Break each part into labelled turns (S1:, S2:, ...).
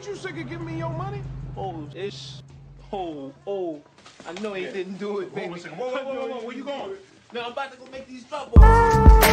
S1: Ain't you sick of giving me your money?
S2: Oh, ish. Oh. I know he didn't do it, baby.
S1: Whoa. Where you going?
S2: No, I'm about to go make these drop offs.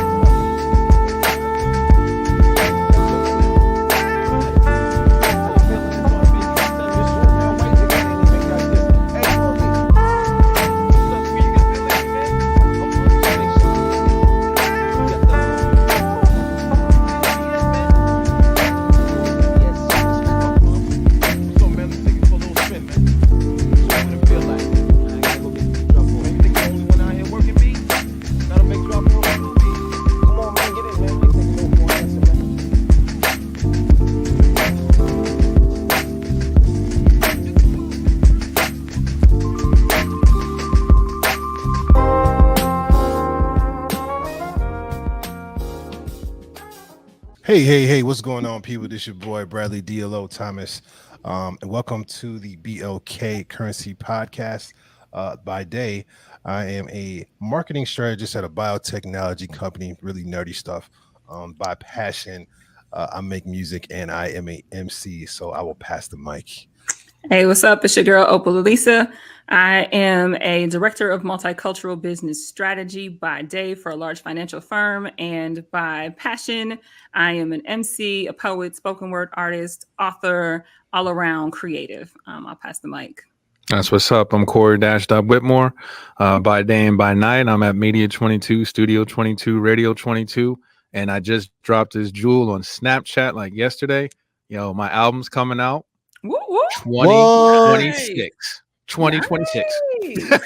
S3: Hey, what's going on, people? This is your boy Bradley DLO Thomas, and welcome to the BLK Currency Podcast. By day, I am a marketing strategist at a biotechnology company, really nerdy stuff. By passion, I make music and I am a MC, so I will pass the mic.
S4: Hey, what's up? It's your girl, Opal Elisa. I am a director of multicultural business strategy by day for a large financial firm. And by passion, I am an MC, a poet, spoken word artist, author, all around creative. I'll pass the mic.
S5: That's what's up. I'm Corey Whitmore. By day and by night, I'm at Media 22, Studio 22, Radio 22. And I just dropped this jewel on Snapchat like yesterday. Yo, my album's coming out.
S4: Woo, woo.
S5: 2026. 2026.
S4: Nice.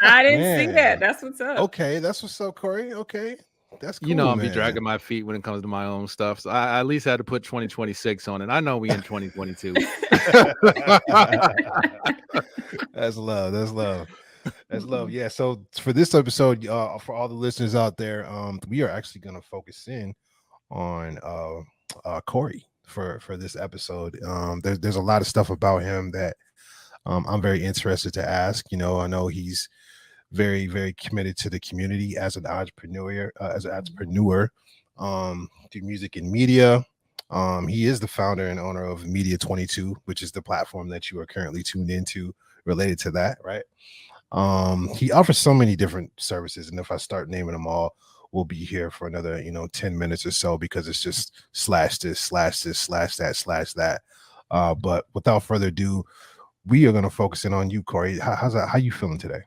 S4: I didn't see that. That's what's up.
S3: Okay, that's what's up, Corey. Okay, that's cool.
S5: You know, I'll
S3: man.
S5: be dragging my feet when it comes to my own stuff. So I at least had to put 2026 on it. I know we in 2022.
S3: That's love. Yeah. So for this episode, for all the listeners out there, we are actually going to focus in on Corey for this episode. There's a lot of stuff about him that I'm very interested to ask. You know, I know he's very, very committed to the community as an entrepreneur, do music and media. He is the founder and owner of Media 22, which is the platform that you are currently tuned into related to that, right? He offers so many different services, and if I start naming them all, we'll be here for another 10 minutes or so, because it's just slash this, that. But without further ado, we are going to focus in on you, Corey. How you feeling today?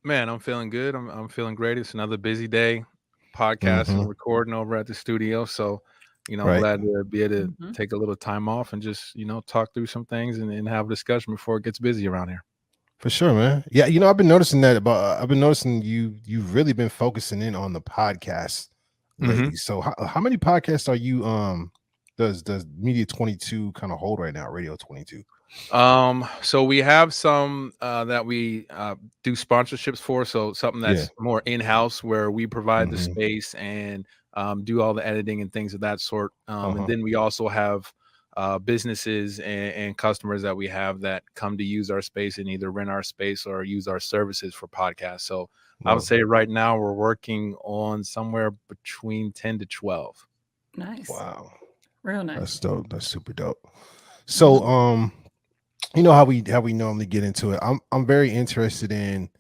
S5: Man, I'm feeling good. I'm feeling great. It's another busy day, podcasting, and recording over at the studio. So,
S3: Right.
S5: glad to be able to take a little time off and just, talk through some things and have a discussion before it gets busy around here.
S3: For sure, man. Yeah, I've been noticing that I've been noticing you've really been focusing in on the podcast lately. So how many podcasts are you does Media 22 kind of hold right now, Radio 22?
S5: So we have some that we do sponsorships for. So something that's more in-house, where we provide the space and do all the editing and things of that sort. And then we also have businesses and customers that we have that come to use our space and either rent our space or use our services for podcasts. So I would say right now we're working on somewhere between 10 to 12.
S4: Nice.
S3: Wow.
S4: Real nice.
S3: That's dope. That's super dope. So you know how we normally get into it. I'm very interested in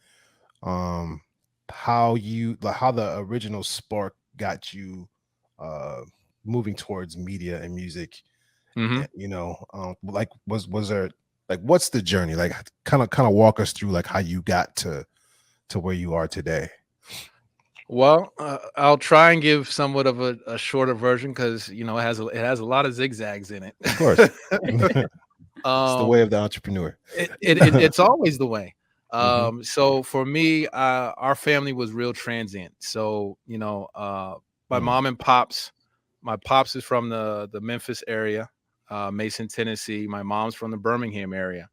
S3: how the original spark got you moving towards media and music. Like was there, like, what's the journey? Like, kind of walk us through like how you got to where you are today.
S5: Well, I'll try and give somewhat of a shorter version, because it has a lot of zigzags in it.
S3: Of course. It's the way of the entrepreneur.
S5: It's always the way. So for me, our family was real transient. So my mom and pops. My pops is from the Memphis area, Mason, Tennessee. My mom's from the Birmingham area.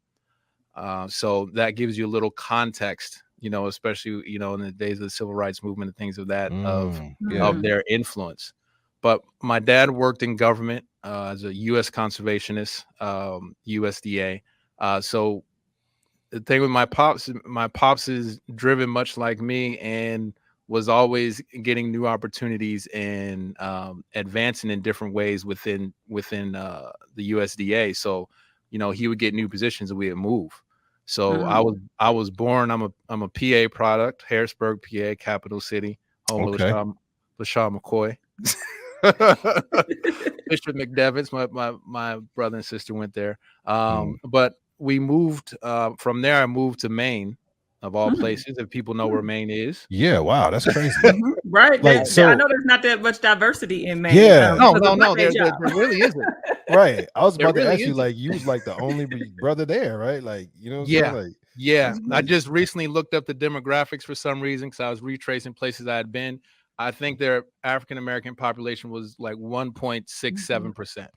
S5: So that gives you a little context, especially, in the days of the civil rights movement and things of that, of their influence. But my dad worked in government as a U.S. conservationist, USDA. So the thing with my pops is driven much like me, and was always getting new opportunities and advancing in different ways within the USDA. So, you know, he would get new positions and we would move. So I was born. I'm a PA product, Harrisburg, PA, capital city, home of LaShawn McCoy. Bishop McDevitt's, my brother and sister went there. But we moved from there. I moved to Maine, of all places, if people know where Maine is.
S3: Yeah, wow, that's crazy.
S4: Right.
S3: Like, so,
S4: I know there's not that much diversity in Maine.
S3: Yeah.
S5: No, there really isn't.
S3: Right. I was about to ask you,
S5: isn't.
S3: like, you was like the only brother there, right? Like, you know what I'm saying? Like,
S5: yeah. I just recently looked up the demographics for some reason because I was retracing places I had been. I think their African American population was like 1.67%.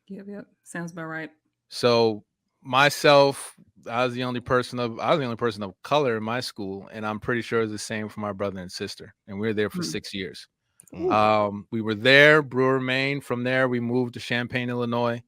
S4: Yep. Sounds about right.
S5: So myself, I was the only person of color in my school, and I'm pretty sure it's the same for my brother and sister. And we were there for 6 years. We were there, Brewer, Maine. From there, we moved to Champaign, Illinois,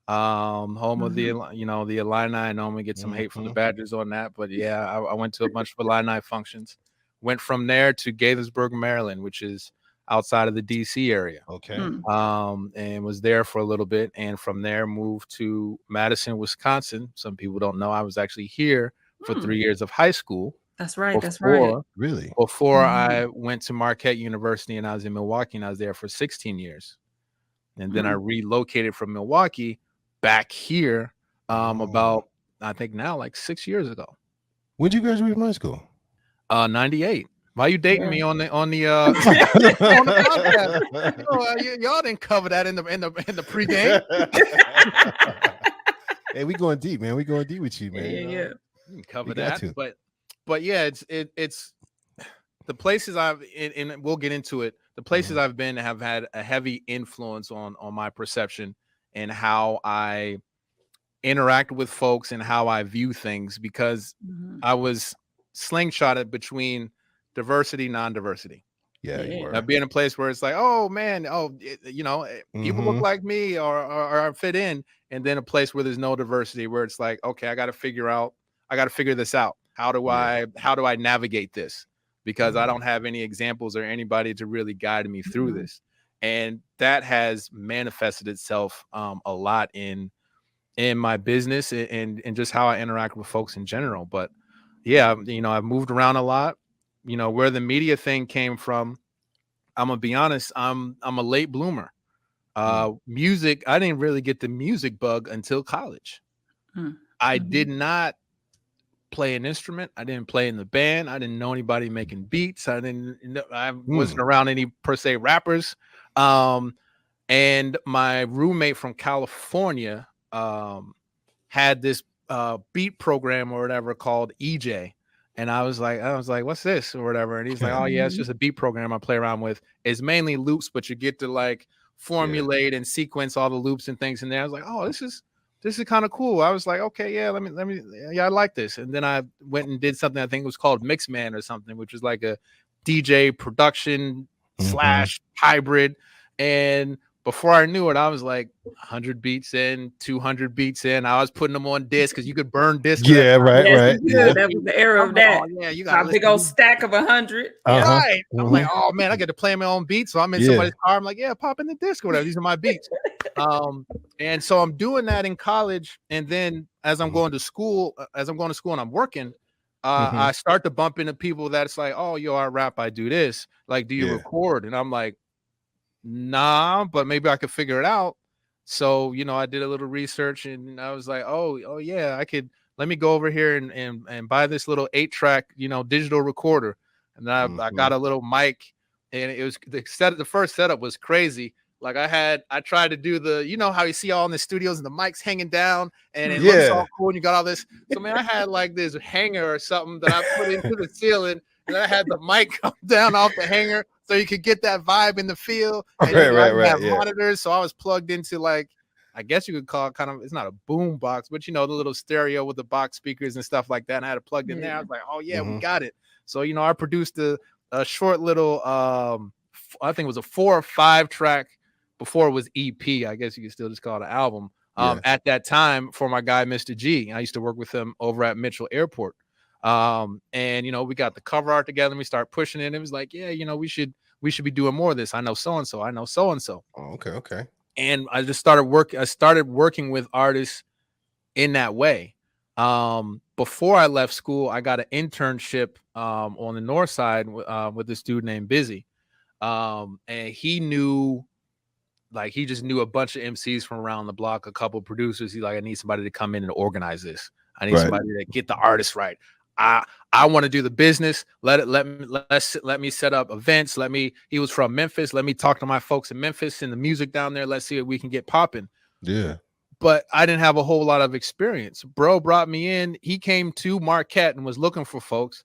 S5: home of the Illini. I know I'm gonna get some hate from the Badgers on that, but yeah, I went to a bunch of Illini functions. Went from there to Gaithersburg, Maryland, which is outside of the DC area.
S3: Okay.
S5: And was there for a little bit. And from there moved to Madison, Wisconsin. Some people don't know I was actually here for 3 years of high school.
S4: That's right. That's right.
S3: Really?
S5: Before I went to Marquette University and I was in Milwaukee, and I was there for 16 years. And then I relocated from Milwaukee back here about, I think now, like 6 years ago.
S3: When did you graduate from high school?
S5: 98. Why are you dating me on the on the podcast? Y'all didn't cover that in the pregame.
S3: Hey, we going deep, man. We going deep with you, man.
S4: Yeah.
S5: You can cover that, but yeah, it's the places and we'll get into it. The places I've been have had a heavy influence on my perception and how I interact with folks and how I view things, because I was slingshotted between diversity, non-diversity.
S3: Yeah, you were.
S5: Now, being in a place where it's like, oh man, people look like me or fit in, and then a place where there's no diversity, where it's like, okay, I got to figure this out. How do I navigate this? Because I don't have any examples or anybody to really guide me through this. And that has manifested itself a lot in my business and just how I interact with folks in general. But yeah, I've moved around a lot. Where the media thing came from, I'm gonna be honest, I'm a late bloomer. Music, I didn't really get the music bug until college. I did not play an instrument. I didn't play in the band. I didn't know anybody making beats. I wasn't around any per se rappers. And my roommate from California had this beat program or whatever called EJ. And I was like, what's this or whatever? And he's like, oh yeah, it's just a beat program I play around with. It's mainly loops, but you get to like formulate and sequence all the loops and things in there. I was like, oh, this is kind of cool. I was like, okay, yeah, let me, I like this. And then I went and did something, I think it was called Mixman or something, which was like a DJ production / hybrid. And before I knew it, I was like 100 beats in, 200 beats in. I was putting them on disc because you could burn disc.
S3: Yeah, right.
S4: Yeah. That was the era of that.
S5: Oh, yeah, you got
S4: a big old stack of 100.
S5: Right. I'm like, oh man, I get to play my own beats. So I'm in somebody's car. I'm like, yeah, pop in the disc or whatever. These are my beats. And so I'm doing that in college. And then as I'm going to school and I'm working, I start to bump into people that's like, oh, yo, I rap, I do this. Like, do you record? And I'm like, nah, but maybe I could figure it out. So, I did a little research and I was like, oh yeah, I could, let me go over here and buy this little 8-track, digital recorder. And then I got a little mic, and it was the first setup was crazy. Like I tried to do the, how you see all in the studios and the mic's hanging down and it looks all cool and you got all this. So man, I had like this hanger or something that I put into the ceiling, and I had the mic come down off the hanger so you could get that vibe in the field. And have monitors. So I was plugged into, like, I guess you could call it kind of, it's not a boom box, but the little stereo with the box speakers and stuff like that. And I had it plugged in there. I was like, oh yeah, we got it. So, I produced a short little, I think it was a 4 or 5 track before it was EP. I guess you could still just call it an album. At that time for my guy, Mr. G. I used to work with him over at Mitchell Airport. And we got the cover art together and we start pushing it. And it was like, yeah, we should be doing more of this. I know so and so. I know so and so.
S3: Oh, okay.
S5: And I just started working with artists in that way. Before I left school, I got an internship on the north side with this dude named Busy. And he just knew a bunch of MCs from around the block, a couple of producers. He's like, I need somebody to come in and organize this. I need somebody to get the artists right. I want to do the business. Let me set up events. He was from Memphis. Let me talk to my folks in Memphis and the music down there. Let's see if we can get popping.
S3: Yeah.
S5: But I didn't have a whole lot of experience. Bro brought me in. He came to Marquette and was looking for folks.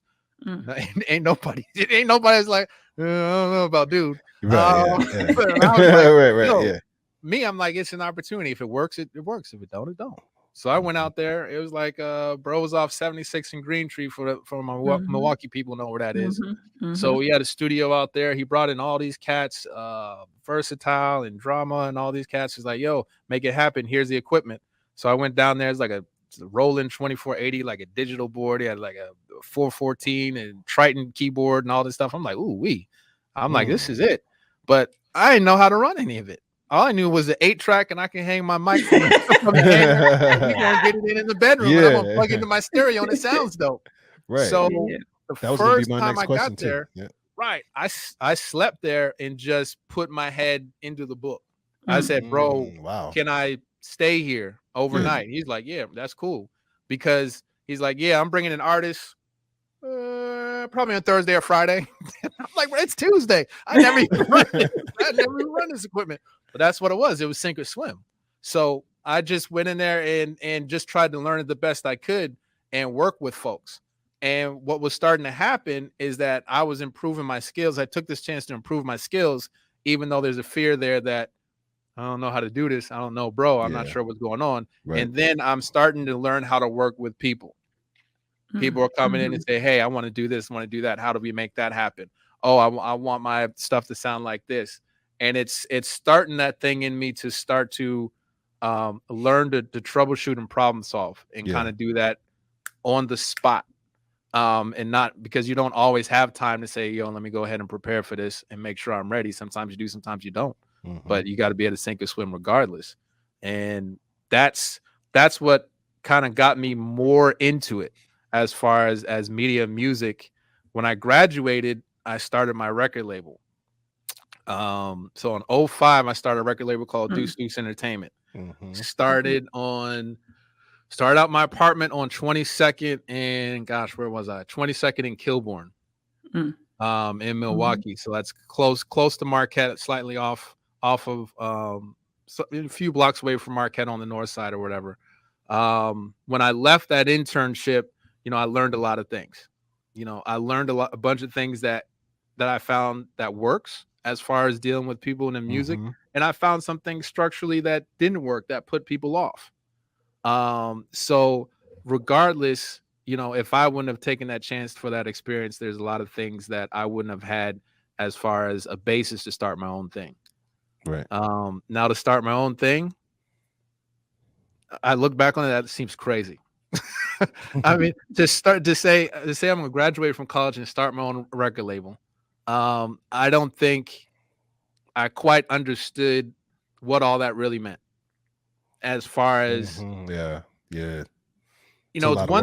S5: Ain't nobody was like, I don't know about dude.
S3: Right.
S5: Right. Me, I'm like, it's an opportunity. If it works, it works. If it don't, it don't. So I went out there. It was like bro was off 76 and Green Tree for my Milwaukee people know where that is. So we had a studio out there. He brought in all these cats, Versatile and Drama and all these cats. He's like, yo, make it happen. Here's the equipment. So I went down there. It's like a Roland 2480, like a digital board. He had like a 414 and Triton keyboard and all this stuff. I'm like, ooh, I'm like, this is it. But I didn't know how to run any of it. All I knew was the 8-track, and I can hang my mic from the hanger. We're gonna get it in the bedroom. And I'm gonna plug into my stereo, and it sounds dope.
S3: Right.
S5: So the first time I got
S3: too.
S5: there, right, I slept there and just put my head into the book. I said, bro, can I stay here overnight? He's like, yeah, that's cool. Because he's like, yeah, I'm bringing an artist probably on Thursday or Friday. I'm like, well, it's Tuesday. I never even run this equipment. But that's what it was. It was sink or swim. So I just went in there and just tried to learn it the best I could and work with folks. And what was starting to happen is that I was improving my skills. I took this chance to improve my skills, even though there's a fear there that I don't know how to do this. I don't know, bro. I'm not sure what's going on. Right. And then I'm starting to learn how to work with people. People are coming in and say, hey, I want to do this, I want to do that. How do we make that happen? Oh, I want my stuff to sound like this. And it's starting that thing in me to start to learn to troubleshoot and problem solve and kind of do that on the spot. And not because you don't always have time to say, yo, let me go ahead and prepare for this and make sure I'm ready. Sometimes you do, sometimes you don't. But you got to be able to sink or swim regardless. And that's what kind of got me more into it as far as media music. When I graduated, I started my record label. So in 2005, I started a record label called Deuce Deuce Entertainment. Started out my apartment on 22nd and 22nd and Kilbourne, in Milwaukee. So that's close to Marquette, slightly off of a few blocks away from Marquette on the north side or whatever. When I left that internship, I learned a lot of things. I learned a bunch of things that I found that works as far as dealing with people in the music. And I found some things structurally that didn't work, that put people off. So regardless, if I wouldn't have taken that chance for that experience, there's a lot of things that I wouldn't have had as far as a basis to start my own thing.
S3: Right.
S5: Now to start my own thing, I look back on it, that seems crazy. I mean, to say I'm going to graduate from college and start my own record label. I don't think I quite understood what all that really meant. As far as it's one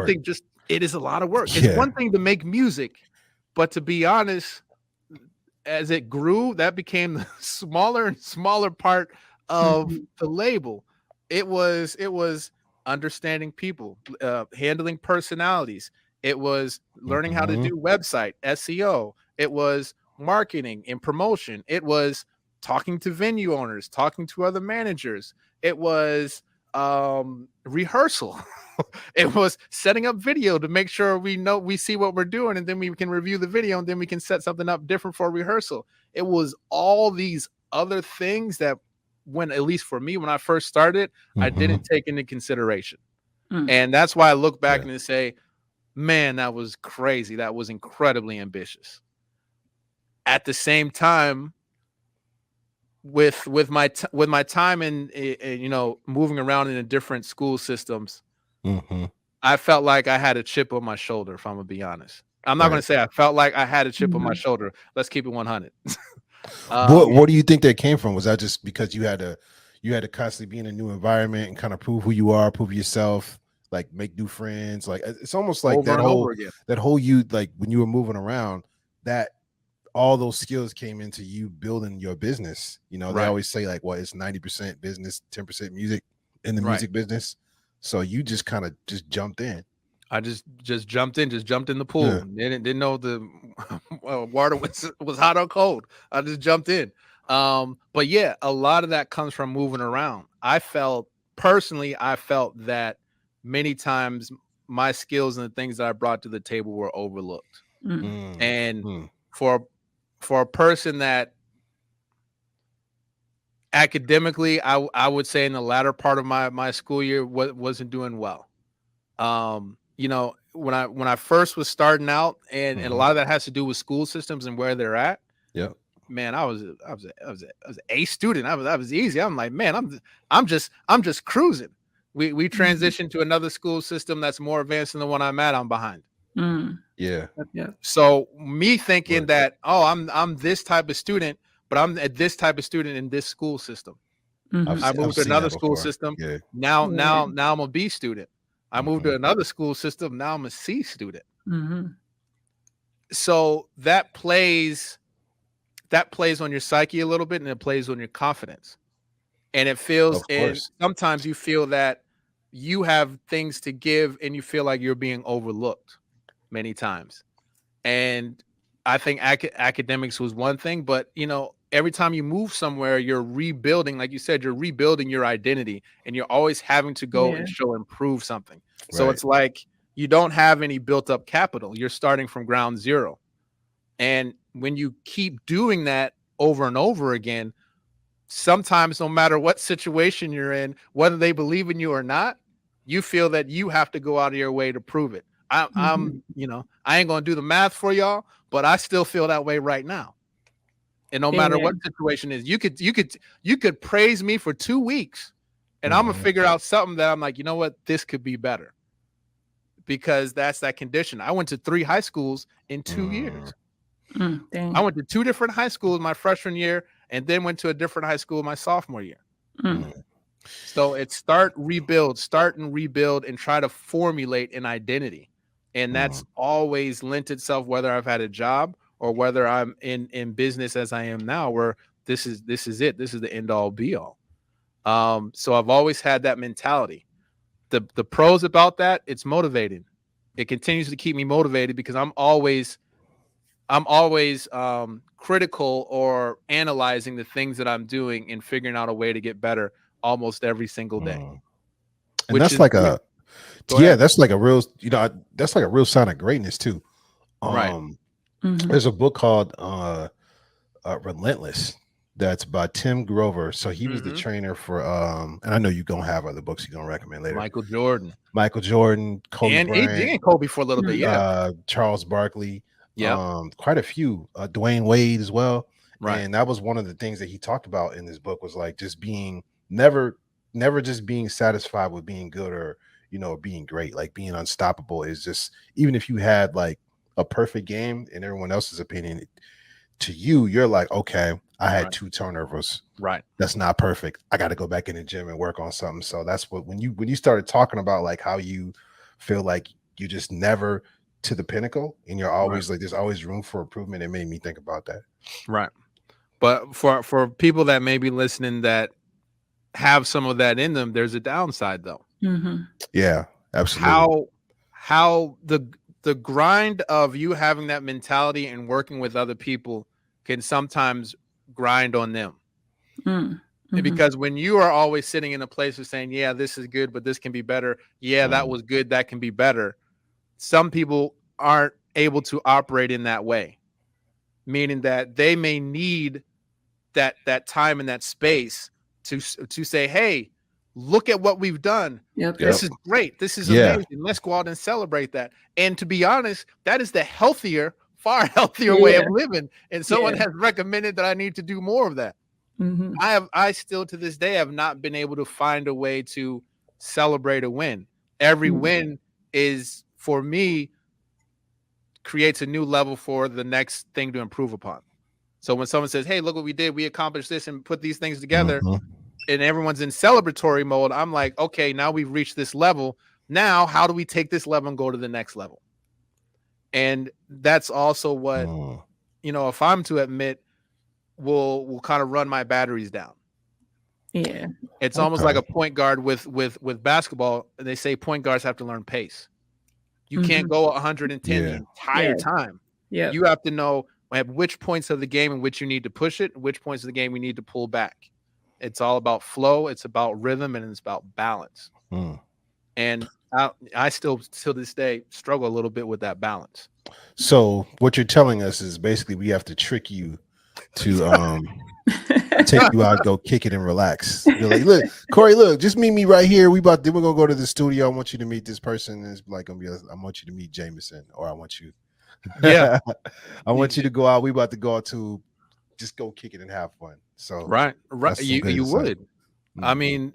S5: thing. It is a lot of work. It's one thing to make music, but to be honest, as it grew, that became the smaller and smaller part of the label. It was understanding people, handling personalities. It was learning how to do website SEO. It was marketing and promotion. It was talking to venue owners, talking to other managers. It was rehearsal. It was setting up video to make sure we see what we're doing, and then we can review the video, and then we can set something up different for rehearsal. It was all these other things that, at least for me, when I first started, I didn't take into consideration. And that's why I look back and say, man, that was crazy. That was incredibly ambitious. At the same time, with my time in moving around in the different school systems, I felt like I had a chip on my shoulder, if I'm gonna be honest. I'm not
S3: Right.
S5: gonna say I felt like I had a chip on my
S4: Mhm.
S5: shoulder. Let's keep it 100.
S3: What do you think that came from? Was that just because you had to constantly be in a new environment and kind of prove who you are, prove yourself, like make new friends? Like it's almost like
S5: over and over again.
S3: that whole you, like when you were moving around, that all those skills came into you building your business. You know, they
S5: Right.
S3: always say like, well, it's 90% business, 10% music in the
S5: Right.
S3: music business. So you just kind of just jumped in.
S5: I just jumped in the pool.
S3: Yeah.
S5: Didn't know the water was hot or cold. I just jumped in. But yeah, a lot of that comes from moving around. I felt that many times my skills and the things that I brought to the table were overlooked. And for a person that academically, I would say in the latter part of my school year wasn't doing well. You know, when I first was starting out, and a lot of that has to do with school systems and where they're at.
S3: Yeah,
S5: man, I was an A student. I was easy. I'm like, man, I'm just cruising. We transitioned to another school system that's more advanced than the one I'm at. I'm behind.
S3: Yeah.
S5: So me thinking that, oh, I'm this type of student, but I'm this type of student in this school system. I moved to another school system.
S3: Yeah.
S5: Now I'm a B student. I moved to another school system. Now I'm a C student. So that plays on your psyche a little bit, and it plays on your confidence. And it feels, and sometimes you feel that you have things to give, and you feel like you're being overlooked many times. And I think academics was one thing, but you know, every time you move somewhere, you're rebuilding, like you said, you're rebuilding your identity, and you're always having to go and show and prove something. So it's like you don't have any built up capital. You're starting from ground zero. And when you keep doing that over and over again, sometimes no matter what situation you're in, whether they believe in you or not, you feel that you have to go out of your way to prove it. I'm, you know, I ain't going to do the math for y'all, but I still feel that way right now. And no matter what situation is, you could praise me for 2 weeks, and I'm gonna figure out something that I'm like, you know what, this could be better, because that's that condition. I went to 3 high schools in 2 years. I went to 2 different high schools my freshman year, and then went to a different high school my sophomore year. So it's start and rebuild, and try to formulate an identity. And that's always lent itself, whether I've had a job or whether I'm in business as I am now, where this is it. This is the end all be all. So I've always had that mentality. The pros about that, it's motivating. It continues to keep me motivated, because I'm always critical or analyzing the things that I'm doing and figuring out a way to get better almost every single day.
S3: And that's like that's like a real, you know, that's like a real sign of greatness too. There's a book called Relentless that's by Tim Grover. So he was the trainer for and I know you're gonna have other books you're gonna recommend later.
S5: Michael Jordan,
S3: Kobe Bryant,
S5: and Kobe for a little bit,
S3: Charles Barkley, quite a few, Dwayne Wade as well. And that was one of the things that he talked about in this book, was like just being never just being satisfied with being good, or you know, being great. Like being unstoppable is just, even if you had like a perfect game in everyone else's opinion, to you, you're like, okay, I had 2 turnovers. That's not perfect. I got to go back in the gym and work on something. So that's what, when you started talking about like how you feel like you just never to the pinnacle, and you're always like, there's always room for improvement, it made me think about that.
S5: But for people that may be listening that have some of that in them, there's a downside though.
S3: Yeah, absolutely.
S5: How the grind of you having that mentality and working with other people can sometimes grind on them. Because when you are always sitting in a place of saying, yeah, this is good, but this can be better. Yeah, that was good, that can be better. Some people aren't able to operate in that way, meaning that they may need that time and that space to say, hey, look at what we've done. This is great. This is amazing. Let's go out and celebrate that. And to be honest, that is the far healthier way of living. And someone has recommended that I need to do more of that. I still to this day have not been able to find a way to celebrate a win. Every win is for me creates a new level for the next thing to improve upon. So when someone says, hey, look what we did, we accomplished this and put these things together, and everyone's in celebratory mode, I'm like, okay, now we've reached this level. Now, how do we take this level and go to the next level? And that's also what, you know, if I'm to admit, will kind of run my batteries down.
S4: Yeah.
S5: It's almost like a point guard with basketball. They say point guards have to learn pace. You can't go 110 the entire time.
S4: Yeah.
S5: You have to know at which points of the game in which you need to push it, which points of the game we need to pull back. It's all about flow. It's about rhythm, and it's about balance. And I still, to this day, struggle a little bit with that balance.
S3: So what you're telling us is basically we have to trick you to take you out, go kick it and relax. You're like, look, Corey, look, just meet me right here. We're gonna go to the studio. I want you to meet this person. And it's like gonna be, I want you to meet Jameson, or I want you, I want you to go out. We about to go out to just go kick it and have fun. So
S5: right, you would. I mean,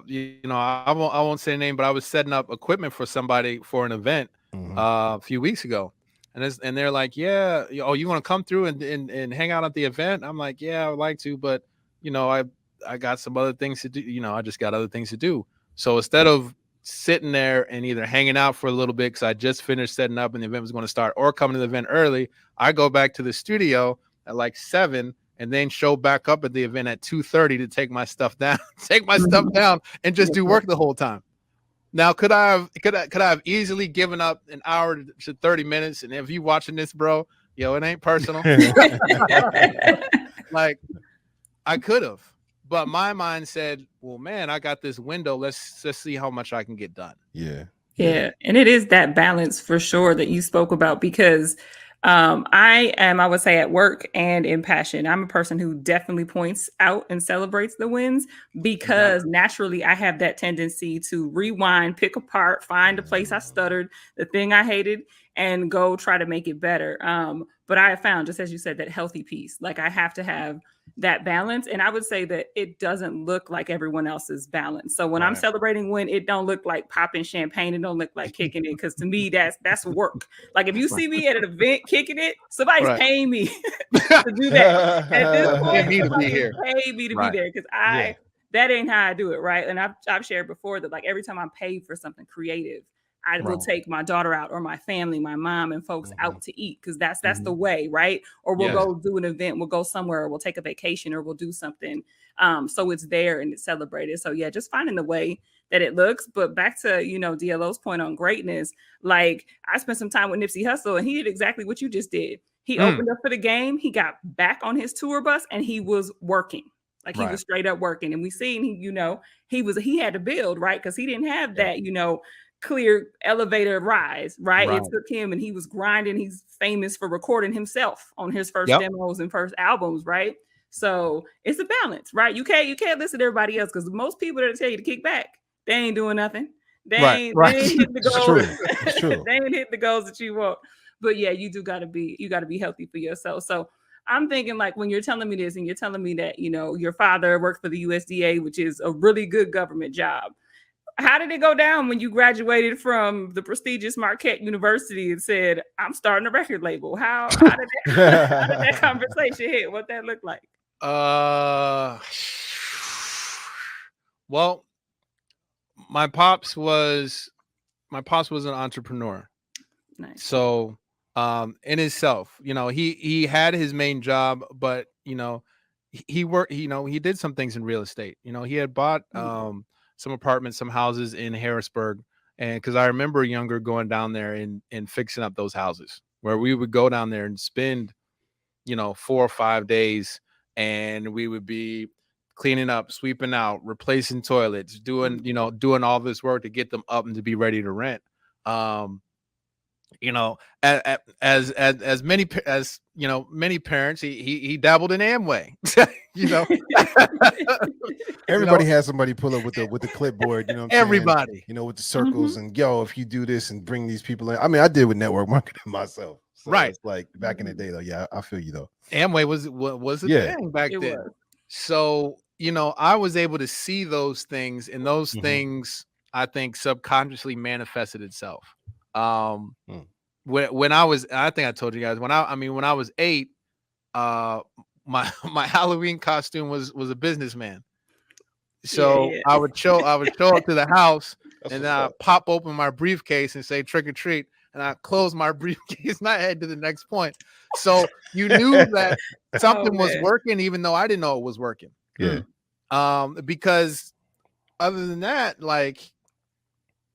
S5: you know, I won't say a name, but I was setting up equipment for somebody for an event a few weeks ago. And they're like, yeah, oh, you want to come through and hang out at the event? I'm like, yeah, I would like to, but you know, I got some other things to do. You know, I just got other things to do. So instead of sitting there and either hanging out for a little bit because I just finished setting up and the event was going to start, or coming to the event early, I go back to the studio at like 7 and then show back up at the event at 2:30 to take my stuff down, and just do work the whole time. Now, could I have easily given up an hour to 30 minutes? And if you watching this, bro, yo, it ain't personal. Like, I could have, but my mind said, well, man, I got this window. Let's see how much I can get done.
S4: Yeah. And it is that balance for sure that you spoke about, because I would say, at work and in passion, I'm a person who definitely points out and celebrates the wins, because naturally I have that tendency to rewind, pick apart, find the place I stuttered, the thing I hated, and go try to make it better. But I have found, just as you said, that healthy piece, like I have to have that balance. And I would say that it doesn't look like everyone else's balance. So when I'm celebrating win, it don't look like popping champagne. It don't look like kicking it. Cause to me, that's work. Like if you see me at an event kicking it, somebody's paying me to do that. At this point,
S5: me to be here.
S4: Pay me to be there. Cause that ain't how I do it. Right. And I've shared before that, like, every time I'm paid for something creative, I will take my daughter out, or my family, my mom and folks out to eat, because that's the way, right? Or we'll go do an event, we'll go somewhere, or we'll take a vacation, or we'll do something. So it's there and it's celebrated. So yeah, just finding the way that it looks. But back to, you know, DLO's point on greatness, like I spent some time with Nipsey Hussle, and he did exactly what you just did. He opened up for the game, he got back on his tour bus, and he was working. Like he was straight up working. And we seen, he had to build, right? Because he didn't have that, clear elevator rise, right? It took him, and he was grinding. He's famous for recording himself on his first demos and first albums, right? So it's a balance, right? You can't listen to everybody else, because most people that tell you to kick back, they ain't doing nothing. They ain't hitting the goals. They ain't hitting the goals that you want. But yeah, you gotta be healthy for yourself. So I'm thinking, like, when you're telling me this and you're telling me that, your father worked for the USDA, which is a really good government job. How did it go down when you graduated from the prestigious Marquette University and said, I'm starting a record label? How did that conversation hit? What that look like?
S5: Well, my pops was an entrepreneur.
S4: Nice.
S5: So in itself, he had his main job, but he worked, he did some things in real estate. He had bought some apartments, some houses in Harrisburg. And because I remember younger going down there and fixing up those houses, where we would go down there and spend, 4 or 5 days, and we would be cleaning up, sweeping out, replacing toilets, doing all this work to get them up and to be ready to rent. As many parents, he dabbled in Amway.
S3: Everybody has somebody pull up with the clipboard.
S5: Everybody,
S3: with the circles and if you do this and bring these people in. I mean, I did with network marketing myself. So it's like back in the day, though. Yeah, I feel you though.
S5: Amway was a thing back then. So I was able to see those things, and those things I think subconsciously manifested itself.
S3: Hmm.
S5: When I was, I think I told you guys when I was 8, my Halloween costume was a businessman. So
S4: Yeah.
S5: I would show up to the house
S3: That's
S5: and
S3: what's
S5: then I
S3: up.
S5: pop open my briefcase and say trick or treat, and I close my briefcase and I head to the next point. So you knew that something was
S4: man.
S5: working, even though I didn't know it was working.
S3: Yeah.
S5: Because other than that, like,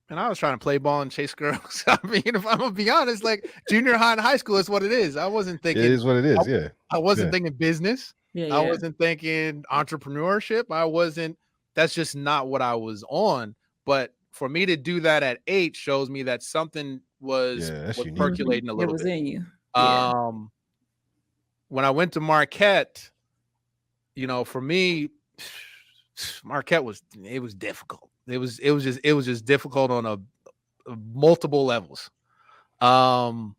S5: and I was trying to play ball and chase girls. I mean, if I'm gonna be honest, like junior high and high school is what it is. I wasn't
S3: It
S5: thinking.
S3: is what it is. Yeah.
S5: I wasn't
S3: Yeah.
S5: thinking business.
S4: Yeah,
S5: I
S4: yeah.
S5: wasn't thinking entrepreneurship. I wasn't. That's just not what I was on. But for me to do that at 8 shows me that something was
S3: Yeah, that's unique.
S5: percolating a
S4: It
S5: little
S4: was
S5: bit.
S4: in you. Yeah.
S5: When I went to Marquette, for me, Marquette was difficult. It was just difficult on a multiple levels. And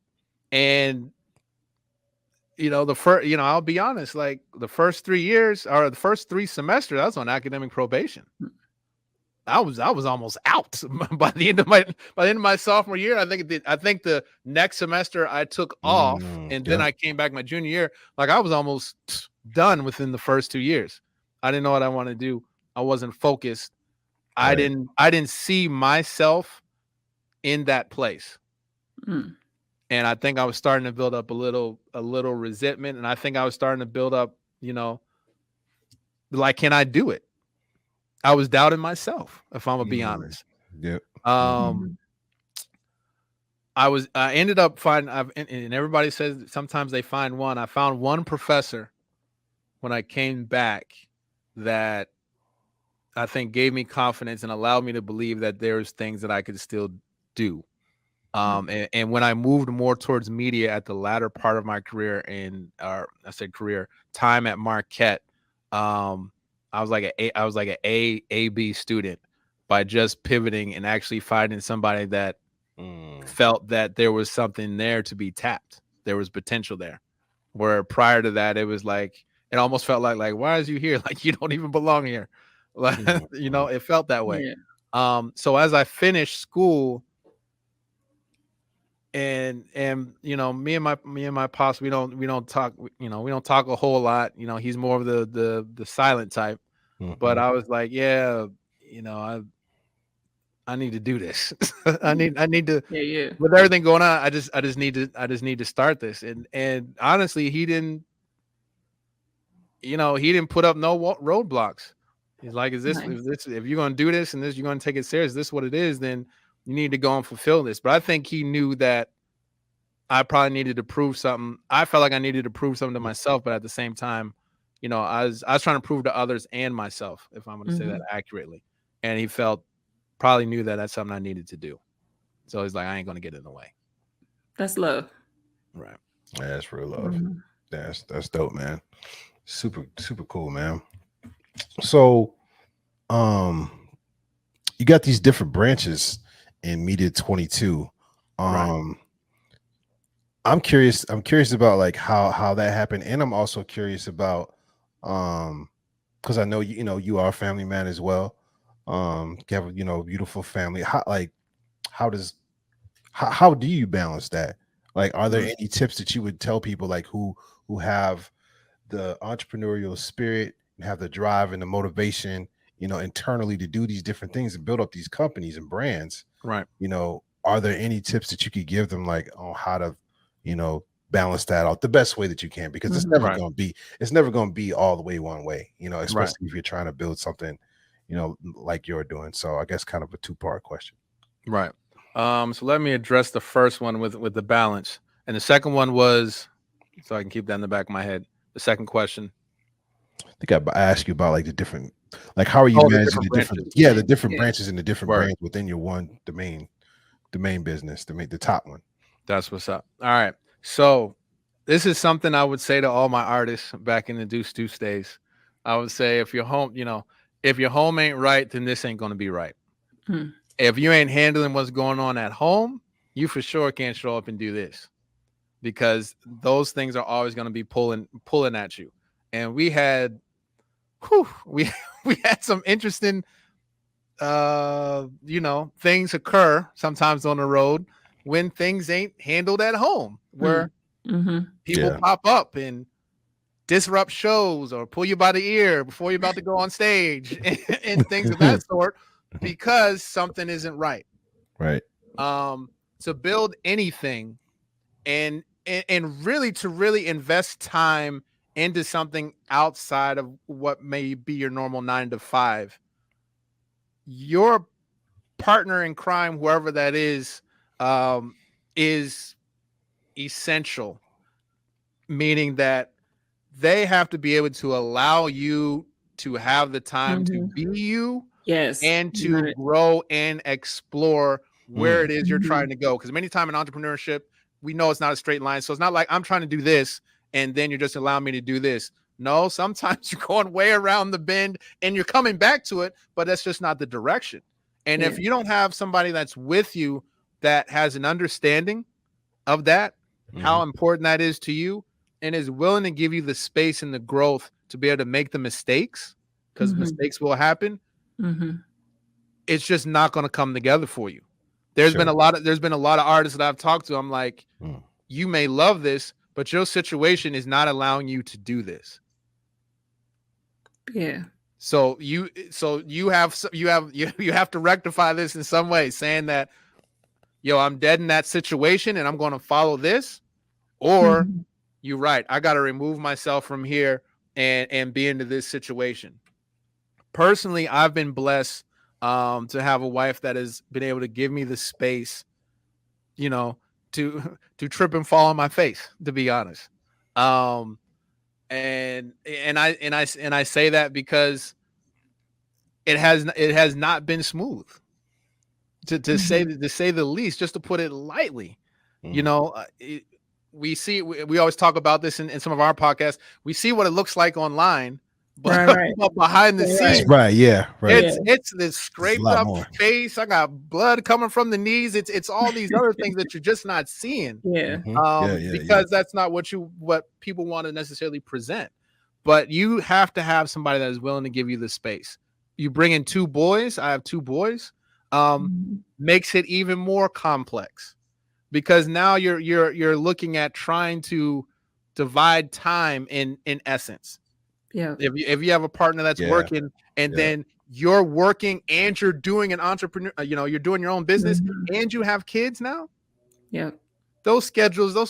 S5: the first, I'll be honest, like the first 3 years or the first 3 semesters, I was on academic probation. I was almost out by the end of my sophomore year. I think the next semester I took off, and then I came back my junior year. Like I was almost done within the first 2 years. I didn't know what I wanted to do. I wasn't focused. I didn't see myself in that place.
S4: Mm.
S5: And I think I was starting to build up a little resentment, and I think I was starting to build up, like, can I do it? I was doubting myself, if I'm gonna be honest.
S3: Yep.
S5: I ended up finding, and everybody says sometimes they find one. I found one professor when I came back that I think gave me confidence and allowed me to believe that there's things that I could still do. And when I moved more towards media at the latter part of my career time at Marquette, I was like an A/B student by just pivoting and actually finding somebody that felt that there was something there to be tapped. There was potential there. Where prior to that, it was like, it almost felt like why is you here? Like you don't even belong here. Like, it felt that way.
S4: Yeah.
S5: So as I finished school, and me and my pops, we don't talk, we don't talk a whole lot. He's more of the silent type. But I was like, yeah, I need to do this. I need to,
S4: Yeah.
S5: with everything going on, I just need to start this. And honestly, he didn't put up no roadblocks. He's like, if you're going to do this and this, you're going to take it serious, this is what it is, then you need to go and fulfill this. But I think he knew that I probably needed to prove something. I felt like I needed to prove something to myself, but at the same time, I was trying to prove to others and myself, if I'm going to say that accurately. And he probably knew that that's something I needed to do. So he's like, I ain't going to get in the way.
S4: That's love.
S5: Right.
S3: Yeah, that's real love. That's dope, man. Super, super cool, man. So, you got these different branches in Media 22.
S5: Right.
S3: I'm curious about like how that happened, and I'm also curious about because I know you are a family man as well. You have a beautiful family. How do you balance that? Like, are there any tips that you would tell people like who have the entrepreneurial spirit and have the drive and the motivation, internally to do these different things and build up these companies and brands?
S5: Right.
S3: Are there any tips that you could give them, like on how to, balance that out the best way that you can? Because it's never going to be all the way one way, especially if you're trying to build something, like you're doing. So I guess kind of a 2-part question.
S5: Right. So let me address the first one with the balance, and the second one was, so I can keep that in the back of my head. The second question,
S3: I think I asked you about like the different, like how are you managing the different branches and the different brands within your the main business, the top one.
S5: That's what's up. All right. So this is something I would say to all my artists back in the Deuce days. I would say, if your home ain't right, then this ain't going to be right. If you ain't handling what's going on at home, you for sure can't show up and do this, because those things are always going to be pulling at you. And we had some interesting things occur sometimes on the road when things ain't handled at home, where people
S3: Yeah.
S5: pop up and disrupt shows or pull you by the ear before you're about to go on stage and things of that sort because something isn't right.
S3: Right.
S5: To build anything and really to really invest time into something outside of what may be your normal 9 to 5, your partner in crime, whoever that is essential, meaning that they have to be able to allow you to have the time to be you,
S4: yes,
S5: and to grow and explore where it is you're trying to go. Because many times in entrepreneurship, we know it's not a straight line. So it's not like I'm trying to do this and then you're just allowing me to do this. No, sometimes you're going way around the bend and you're coming back to it, but that's just not the direction. And if you don't have somebody that's with you that has an understanding of that, how important that is to you, and is willing to give you the space and the growth to be able to make the mistakes, because mistakes will happen, it's just not going to come together for you. There's been a lot of artists that I've talked to. I'm like, you may love this, but your situation is not allowing you to do this.
S4: Yeah.
S5: So you have to rectify this in some way, saying that, I'm dead in that situation and I'm going to follow this, or you're right, I got to remove myself from here and be into this situation. Personally, I've been blessed to have a wife that has been able to give me the space, to trip and fall on my face, to be honest. And I say that because it has not been smooth, to say the least, just to put it lightly. We always talk about this in some of our podcasts. We see what it looks like online, but behind the scenes, it's this scraped up face. I got blood coming from the knees. It's all these other things that you're just not seeing. Because that's not what people want to necessarily present. But you have to have somebody that is willing to give you the space. You bring in 2 boys. I have 2 boys. Makes it even more complex, because now you're looking at trying to divide time in essence. Yeah. If you have a partner that's working and then you're working and you're doing an entrepreneur, you're doing your own business and you have kids now. Yeah. Those schedules are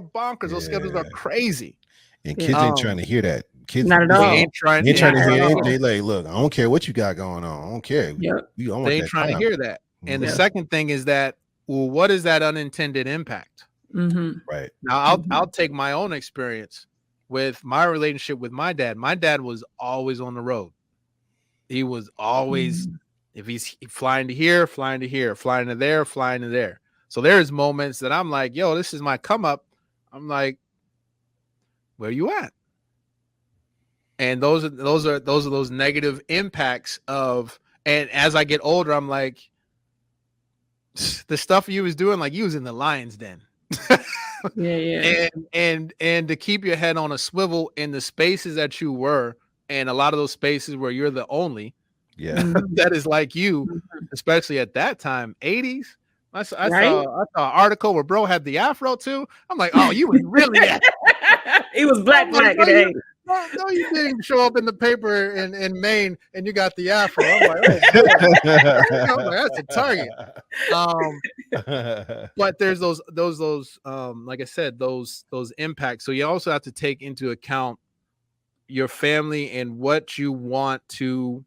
S5: bonkers. Those schedules are crazy.
S3: And kids ain't trying to hear that. Kids
S4: not at all.
S3: Ain't trying to hear. They like, look, I don't care what you got going on. I don't care.
S5: They ain't trying to hear that. And the second thing is that, well, what is that unintended impact? Right. Now, I'll take my own experience with my relationship with my dad. My dad was always on the road. He was always, if he's flying to here, flying to here, flying to there, flying to there. So there's moments that I'm like, yo, this is my come up. I'm like, where you at? And those are those negative impacts of, and as I get older, I'm like, the stuff you was doing, like you was in the lion's den. And to keep your head on a swivel in the spaces that you were, and a lot of those spaces where you're the only that is like you, especially at that time, 80s. I saw an article where bro had the afro too. I'm like, oh, you was really
S4: he was black in the 80s.
S5: No, you didn't show up in the paper in Maine and you got the afro. I'm like, that's a target. But there's those like I said, those impacts. So you also have to take into account your family and what you want to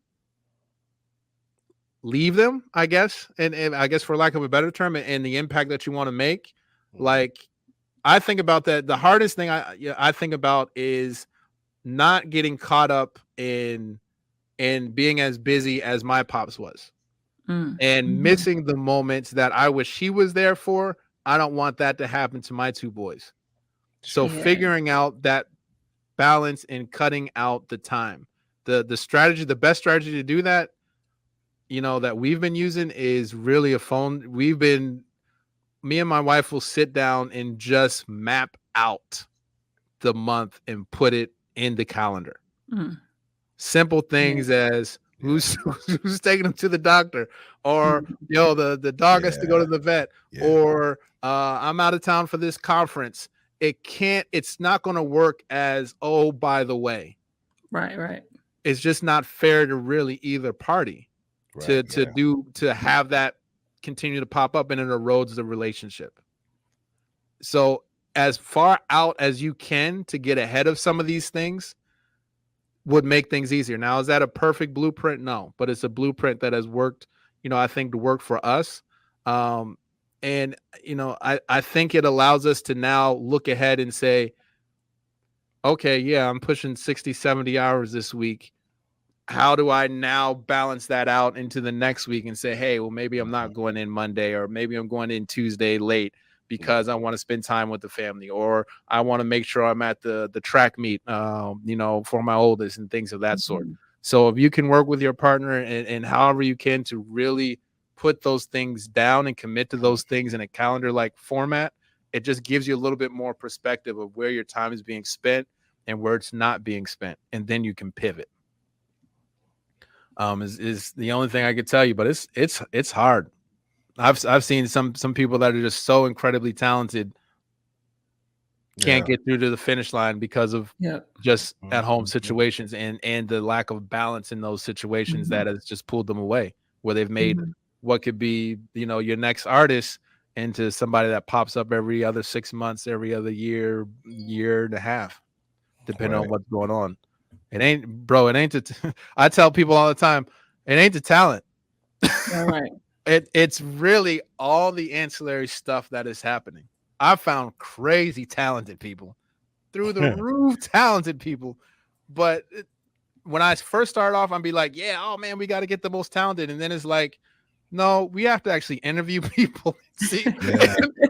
S5: leave them, I guess, and I guess for lack of a better term, and the impact that you want to make. Like, I think about that. The hardest thing I think about is not getting caught up in being as busy as my pops was, and missing the moments that I wish he was there for. I don't want that to happen to my 2 boys. So figuring out that balance and cutting out the time, the strategy, the best strategy to do that, that we've been using is really a phone. Me and my wife will sit down and just map out the month and put it in the calendar. Simple things as, Who's taking them to the doctor, or the dog has to go to the vet, or I'm out of town for this conference. It's not going to work as, oh, by the way.
S4: Right.
S5: It's just not fair to really either party to have that continue to pop up, and it erodes the relationship. So as far out as you can to get ahead of some of these things would make things easier. Now, is that a perfect blueprint? No, but it's a blueprint that has worked, I think, to work for us. And, I think it allows us to now look ahead and say, okay, yeah, I'm pushing 60, 70 hours this week. How do I now balance that out into the next week and say, hey, well, maybe I'm not going in Monday, or maybe I'm going in Tuesday late because I want to spend time with the family, or I want to make sure I'm at the track meet, for my oldest and things of that sort. So if you can work with your partner and however you can to really put those things down and commit to those things in a calendar-like format, it just gives you a little bit more perspective of where your time is being spent and where it's not being spent. And then you can pivot. Is the only thing I could tell you, but it's hard. I've seen some people that are just so incredibly talented can't get through to the finish line because of just at home situations and the lack of balance in those situations that has just pulled them away, where they've made what could be, your next artist into somebody that pops up every other 6 months, every other year and a half, depending on what's going on. It ain't I tell people all the time, it ain't the talent.
S4: All right.
S5: It's really all the ancillary stuff that is happening. I found crazy talented people, through the roof talented people. But when I first started off, I'd be like, yeah, oh man, we got to get the most talented. And then it's like, no, we have to actually interview people. See,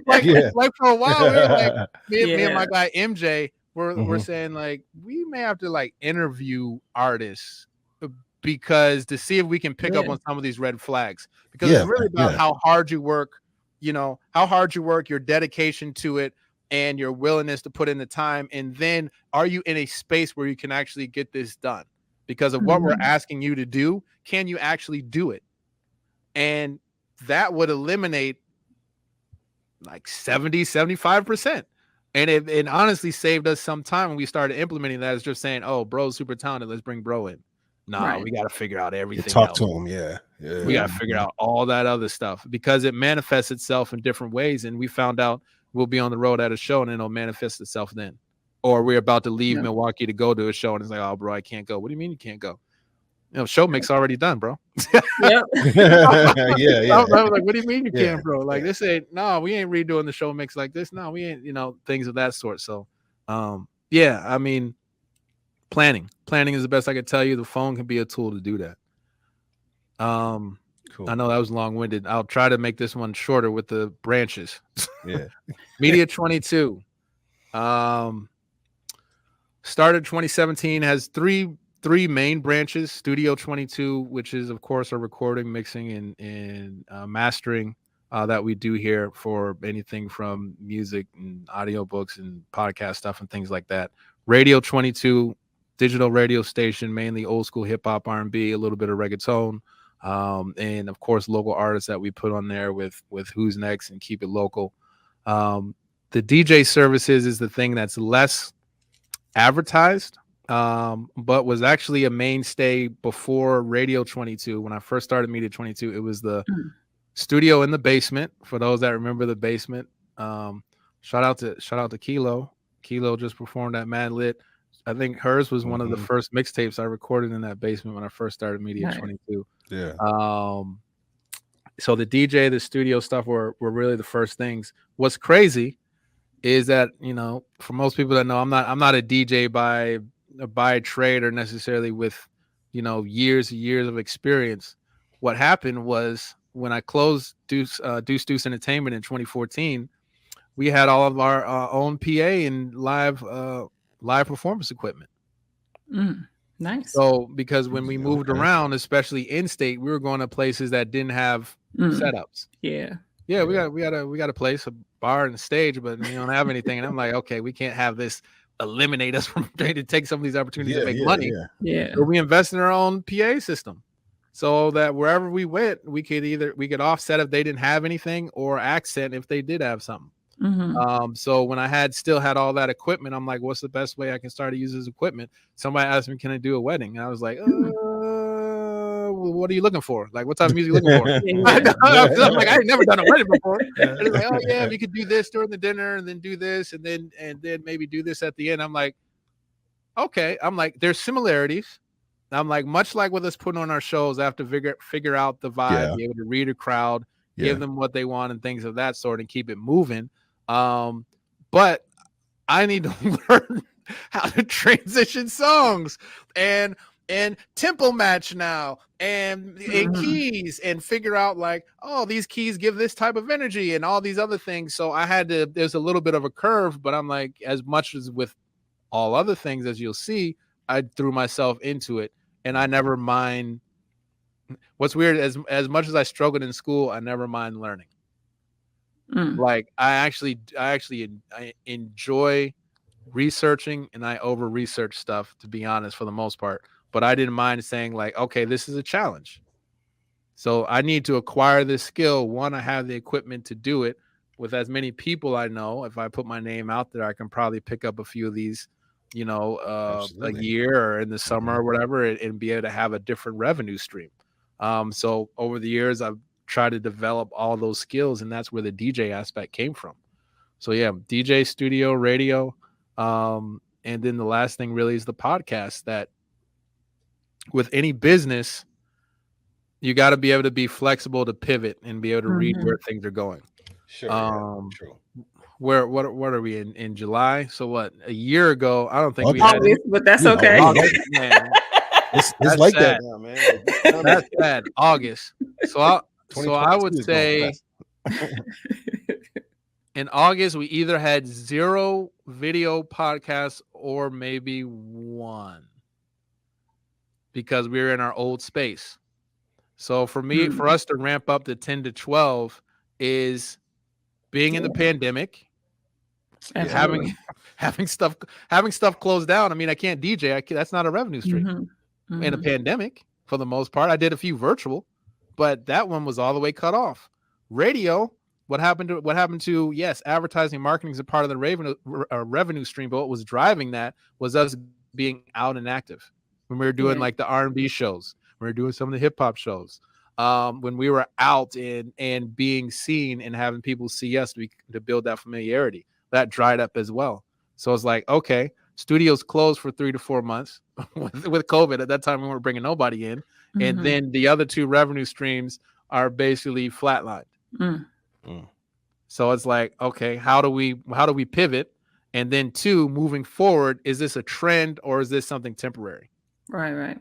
S5: like for a while, we were like, me and my guy MJ, we're saying like, we may have to like interview artists because to see if we can pick up on some of these red flags, because it's really about how hard you work, your dedication to it and your willingness to put in the time. And then are you in a space where you can actually get this done? Because of what we're asking you to do, can you actually do it? And that would eliminate like 70-75%. And it honestly saved us some time when we started implementing that. It's just saying, oh, bro's super talented, let's bring bro in. Nah, we got to figure out everything.
S3: Talk
S5: else.
S3: to him,
S5: We got to figure out all that other stuff because it manifests itself in different ways. And we found out we'll be on the road at a show and it'll manifest itself then. Or we're about to leave Milwaukee to go to a show and it's like, oh, bro, I can't go. What do you mean you can't go? Show mix already done, bro.
S3: Yeah.
S5: I was like, what do you mean you can't, bro? Like this ain't, no, we ain't redoing the show mix like this. No, we ain't, things of that sort. So, I mean, planning is the best I could tell you. The phone can be a tool to do that. Cool. I know that was long-winded. I'll try to make this one shorter with the branches.
S3: Yeah.
S5: Media 22. Started 2017, has three main branches. Studio 22, which is of course our recording, mixing, and mastering that we do here for anything from music and audiobooks and podcast stuff and things like that. Radio 22, digital radio station, mainly old school hip hop, R&B, a little bit of reggaeton, and of course local artists that we put on there with Who's Next and Keep It Local. The DJ services is the thing that's less advertised, but was actually a mainstay before Radio 22. When I first started Media 22, it was the studio in the basement. For those that remember the basement, shout out to Kilo. Kilo just performed at Mad Lit. I think hers was one of the first mixtapes I recorded in that basement when I first started Media 22. Yeah. So the DJ, the studio stuff were really the first things. What's crazy is that, for most people that know, I'm not a DJ by trade or necessarily with, years and years of experience. What happened was when I closed Deuce Entertainment in 2014, we had all of our own PA and live performance equipment.
S4: Nice.
S5: So because when we moved around, especially in state, we were going to places that didn't have setups. Yeah, we got a place, a bar and a stage, but we don't have anything. And I'm like, okay, we can't have this eliminate us from trying to take some of these opportunities to make money. So we invest in our own PA system. so that wherever we went, we could offset if they didn't have anything, or accent if they did have something. So when I still had all that equipment, I'm like, what's the best way I can start to use this equipment? Somebody asked me, can I do a wedding? And I was like, what are you looking for? Like, what type of music are you looking for? I'm like, I ain't never done a wedding before. And it's like, oh yeah, we could do this during the dinner, and then do this, and then maybe do this at the end. I'm like, okay. I'm like, there's similarities. I'm like, much like with us putting on our shows, I have to figure out the vibe, be able to read a crowd, give them what they want, and things of that sort, and keep it moving. But I need to learn how to transition songs and tempo match now, and keys, and figure out like, oh, these keys give this type of energy and all these other things. So there's a little bit of a curve, but I'm like, as much as with all other things, as you'll see, I threw myself into it, and I never mind. What's weird, as much as I struggled in school, I never mind learning. Like I enjoy researching, and I over research stuff, to be honest, for the most part. But I didn't mind saying like, okay, this is a challenge, so I need to acquire this skill. One, I have the equipment to do it with as many people I know. If I put my name out there, I can probably pick up a few of these, a year or in the summer or whatever, and be able to have a different revenue stream. So over the years, I've tried to develop all those skills, and that's where the DJ aspect came from. So yeah, DJ, studio, radio, and then the last thing really is the podcast. That with any business, you got to be able to be flexible to pivot and be able to read where things are going.
S3: Sure. True.
S5: What are we in July? So what, a year ago, I don't think we
S4: had it, but that's okay.
S5: Man.
S3: It's
S5: That's
S3: like
S5: sad.
S3: that now, man.
S5: That's bad. August. So I would say in August, we either had 0 video podcasts or maybe 1, because we were in our old space. So for me, for us to ramp up to 10 to 12 is being in the pandemic, having stuff closed down. I mean, I can't DJ. That's not a revenue stream. In a pandemic, for the most part. I did a few virtual, but that one was all the way cut off. Radio, what happened to yes, advertising, marketing is a part of the revenue stream, but what was driving that was us being out and active. When we were doing like the R&B shows, we were doing some of the hip hop shows. When we were out and being seen and having people see us to build that familiarity, that dried up as well. So it's like, okay, studios closed for 3 to 4 months with COVID. At that time, we weren't bringing nobody in. And then the other 2 revenue streams are basically flatlined. So it's like, okay, how do we pivot? And then 2, moving forward, is this a trend or is this something temporary?
S4: Right.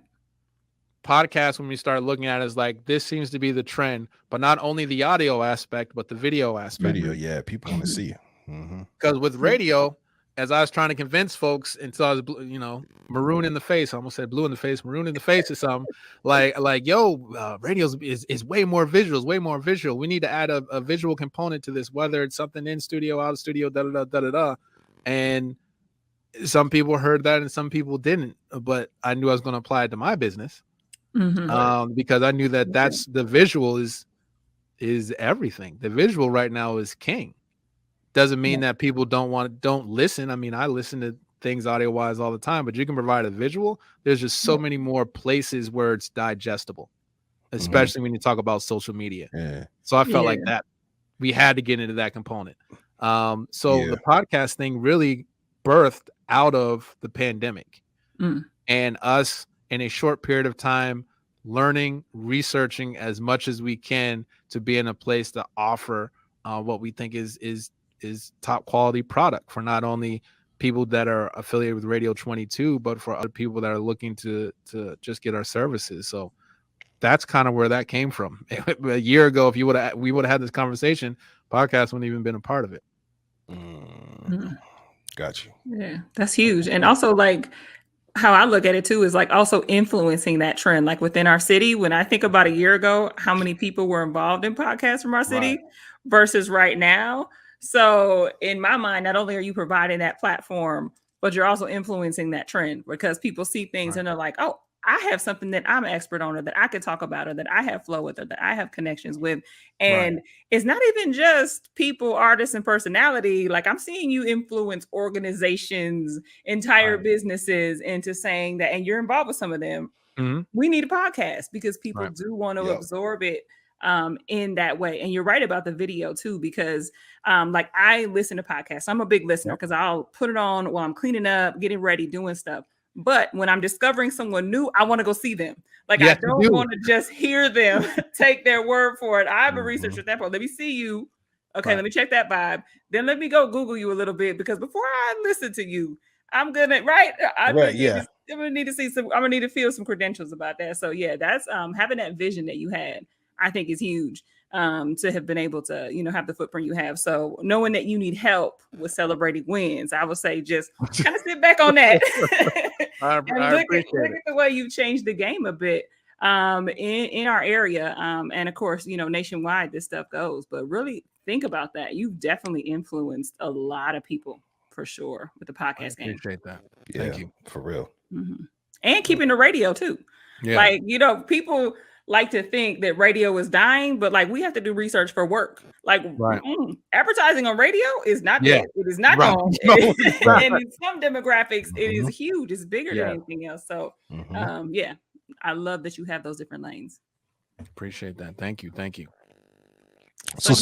S5: Podcast, when we start looking at it, is like, this seems to be the trend, but not only the audio aspect, but the video aspect.
S3: Yeah, people want to see.
S5: Because with radio, as I was trying to convince folks until I was, maroon in the face. I almost said blue in the face, maroon in the face or something. Like, radio is way more visuals, way more visual. We need to add a visual component to this, whether it's something in studio, out of studio, da-da-da. And some people heard that and some people didn't. But I knew I was going to apply it to my business because I knew that's the visual is everything. The visual right now is king. Doesn't mean that people don't listen. I mean, I listen to things audio wise all the time, but you can provide a visual. There's just so many more places where it's digestible, especially when you talk about social media. So I felt like that we had to get into that component. The podcast thing really birthed out of the pandemic and us in a short period of time, learning, researching as much as we can to be in a place to offer what we think is top quality product for not only people that are affiliated with Radio 22, but for other people that are looking to just get our services. So that's kind of where that came from. A year ago, if we would have had this conversation, podcast wouldn't even been a part of it.
S3: Got you.
S4: Yeah, that's huge. And also, like, how I look at it too is like also influencing that trend. Like within our city, when I think about a year ago, how many people were involved in podcasts from our city versus right now. So in my mind, not only are you providing that platform, but you're also influencing that trend because people see things and they're like, oh, I have something that I'm an expert on, or that I could talk about, or that I have flow with, or that I have connections with. And it's not even just people, artists, and personality. Like, I'm seeing you influence organizations, entire businesses into saying that, and you're involved with some of them. We need a podcast because people do want to absorb it in that way. And you're right about the video too, because like, I listen to podcasts. I'm a big listener because I'll put it on while I'm cleaning up, getting ready, doing stuff. But when I'm discovering someone new, I want to go see them. Like, I don't want to just hear them, take their word for it. I'm a researcher at that point. Let me see you. Okay, let me check that vibe. Then let me go Google you a little bit, because before I listen to you, I'm gonna I'm gonna need to see some. I'm gonna need to feel some credentials about that. So yeah, that's having that vision that you had, I think, is huge. To have been able to, have the footprint you have. So knowing that you need help with celebrating wins, I would say just kind of sit back on that.
S5: I
S4: look at the way you've changed the game a bit in our area. And of course, nationwide this stuff goes, but really think about that. You've definitely influenced a lot of people for sure with the podcast game.
S5: Appreciate that.
S3: Thank you. For real.
S4: And keeping the radio too.
S5: Yeah.
S4: Like, people like to think that radio is dying, but like, we have to do research for work. Like, advertising on radio is not dead. It is not gone. And in some demographics, it is huge. It's bigger than anything else. So I love that you have those different lanes.
S5: Appreciate that. Thank you.
S3: So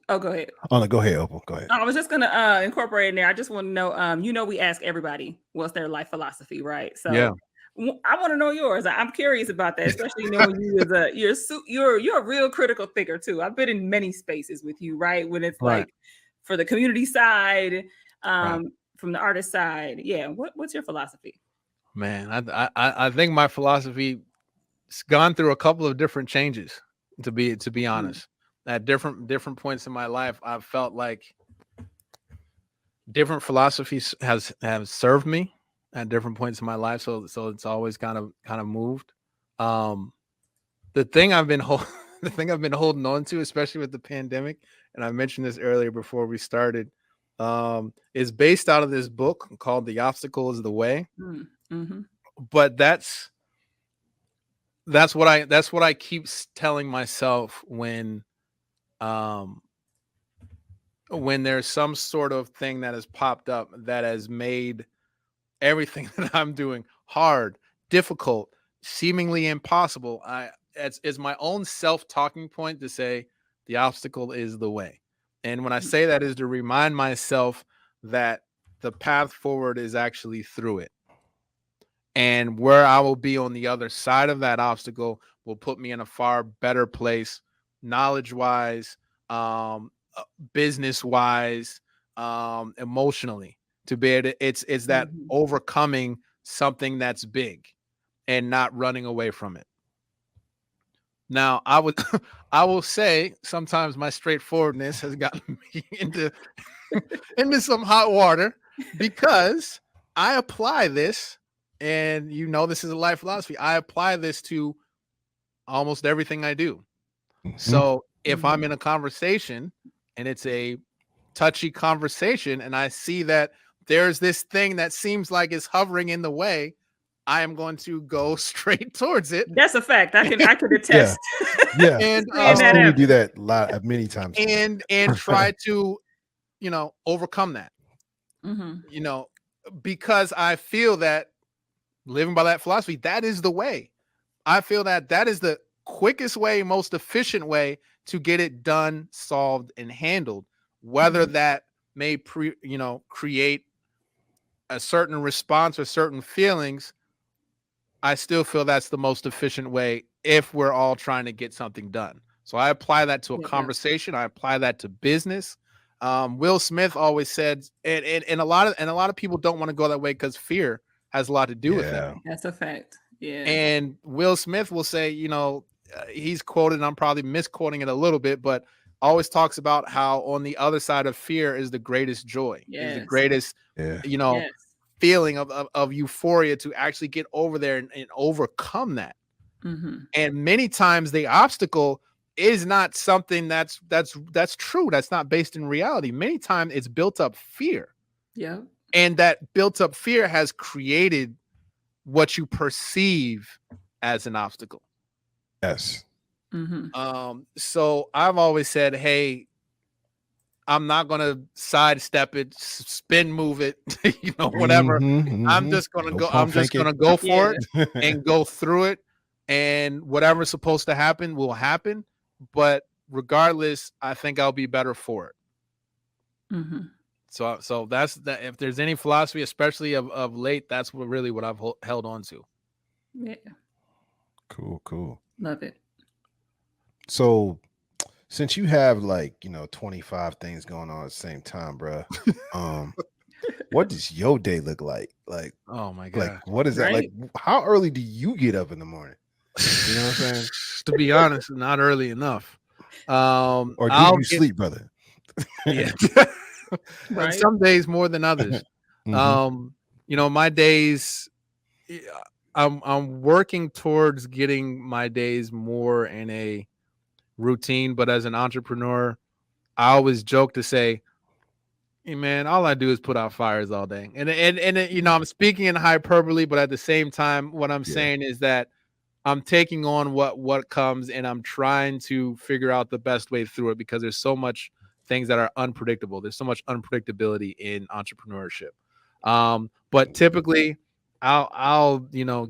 S4: go ahead.
S3: Oh no, go ahead, Opal. Go ahead.
S4: I was just gonna incorporate in there. I just want to know, we ask everybody what's their life philosophy, right? So I want to know yours. I'm curious about that, especially knowing you as you're a real critical thinker too. I've been in many spaces with you, right? When it's like for the community side, from the artist side. Yeah. What's your philosophy?
S5: Man, I think my philosophy's gone through a couple of different changes, to be honest. At different points in my life, I've felt like different philosophies have served me at different points in my life, so it's always kind of moved. The thing I've been holding on to, especially with the pandemic, and I mentioned this earlier before we started, is based out of this book called "The Obstacle Is the Way." But that's what I keep telling myself when there's some sort of thing that has popped up that has made everything that I'm doing hard, difficult, seemingly impossible. It's my own self-talking point to say the obstacle is the way. And when I say that, is to remind myself that the path forward is actually through it. And where I will be on the other side of that obstacle will put me in a far better place, knowledge-wise, business-wise, emotionally. To be able to, it's that overcoming something that's big and not running away from it. Now, I will say sometimes my straightforwardness has gotten me into some hot water, because I apply this, and this is a life philosophy. I apply this to almost everything I do. So if I'm in a conversation and it's a touchy conversation, and I see that there's this thing that seems like it's hovering in the way, I am going to go straight towards it.
S4: That's a fact. I can attest.
S3: Yeah.
S5: And
S3: I've seen you do that many times.
S5: And try to, overcome that. Because I feel that living by that philosophy, that is the way. I feel that is the quickest way, most efficient way to get it done, solved, and handled. Whether that may create a certain response or certain feelings, I still feel that's the most efficient way if we're all trying to get something done. So I apply that to a conversation. I apply that to business. Will Smith always said, and a lot of people don't want to go that way because fear has a lot to do with that.
S4: That's a fact. Yeah.
S5: And Will Smith will say, he's quoted, I'm probably misquoting it a little bit, but always talks about how on the other side of fear is the greatest joy, is the greatest, feeling of euphoria to actually get over there and overcome that. And many times the obstacle is not something that's true. That's not based in reality. Many times it's built up fear.
S4: Yeah.
S5: And that built up fear has created what you perceive as an obstacle.
S3: Yes.
S5: So I've always said, hey, I'm not gonna sidestep it, spin move it, whatever. I'm just gonna go. I'm just gonna go for it and go through it, and whatever's supposed to happen will happen. But regardless, I think I'll be better for it. So that's that. If there's any philosophy, especially of late, that's what I've held on to.
S4: Yeah.
S3: Cool.
S4: Love it.
S3: So, since you have 25 things going on at the same time, bro, what does your day look like? Like,
S5: oh my God,
S3: like what is that like? How early do you get up in the morning? You know what I'm saying?
S5: To be honest, not early enough.
S3: Or do you sleep, brother?
S5: Yeah. Right. Some days more than others. My days, I'm working towards getting my days more in a routine, but as an entrepreneur, I always joke to say, hey man, all I do is put out fires all day. And I'm speaking in hyperbole, but at the same time, what I'm saying is that I'm taking on what comes, and I'm trying to figure out the best way through it, because there's so much things that are unpredictable. There's so much unpredictability in entrepreneurship. But typically I'll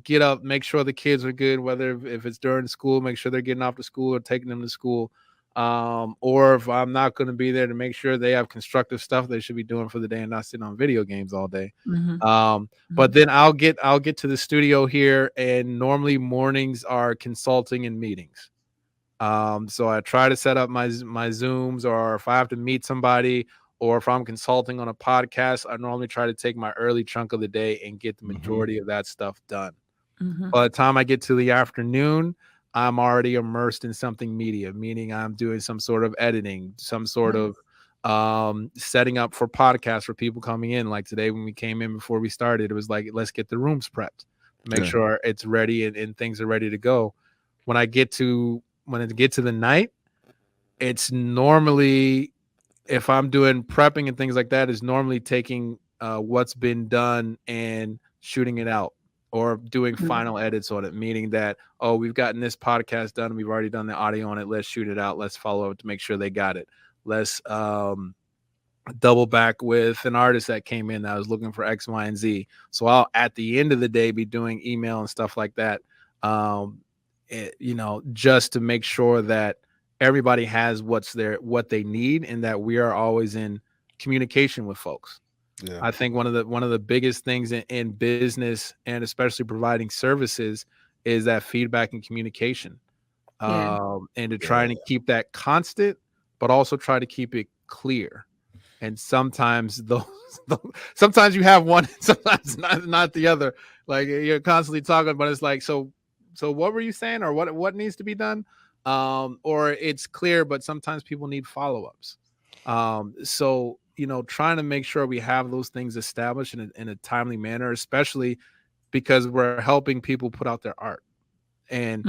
S5: get up, make sure the kids are good, whether if it's during school, make sure they're getting off to school or taking them to school. Or if I'm not going to be there, to make sure they have constructive stuff they should be doing for the day and not sitting on video games all day. But then I'll get to the studio here, and normally mornings are consulting and meetings. So I try to set up my Zooms, or if I have to meet somebody, or if I'm consulting on a podcast, I normally try to take my early chunk of the day and get the majority of that stuff done. By the time I get to the afternoon, I'm already immersed in something media, meaning I'm doing some sort of editing, some sort of setting up for podcasts for people coming in. Like today, when we came in before we started, it was like, let's get the rooms prepped, make sure it's ready and things are ready to go. When it gets to the night, it's normally, if I'm doing prepping and things like that, is normally taking what's been done and shooting it out, or doing final edits on it, meaning that, we've gotten this podcast done, we've already done the audio on it, let's shoot it out, let's follow up to make sure they got it. Let's double back with an artist that came in that was looking for X, Y, and Z. So I'll, at the end of the day, be doing email and stuff like that, just to make sure that everybody has what they need, and that we are always in communication with folks. I think one of the biggest things in business, and especially providing services, is that feedback and communication. And to try to keep that constant, but also try to keep it clear. And sometimes sometimes you have one, sometimes not the other. Like, you're constantly talking, but it's like, so what were you saying, or what needs to be done? Or it's clear, but sometimes people need follow-ups. So, trying to make sure we have those things established in a timely manner, especially because we're helping people put out their art. And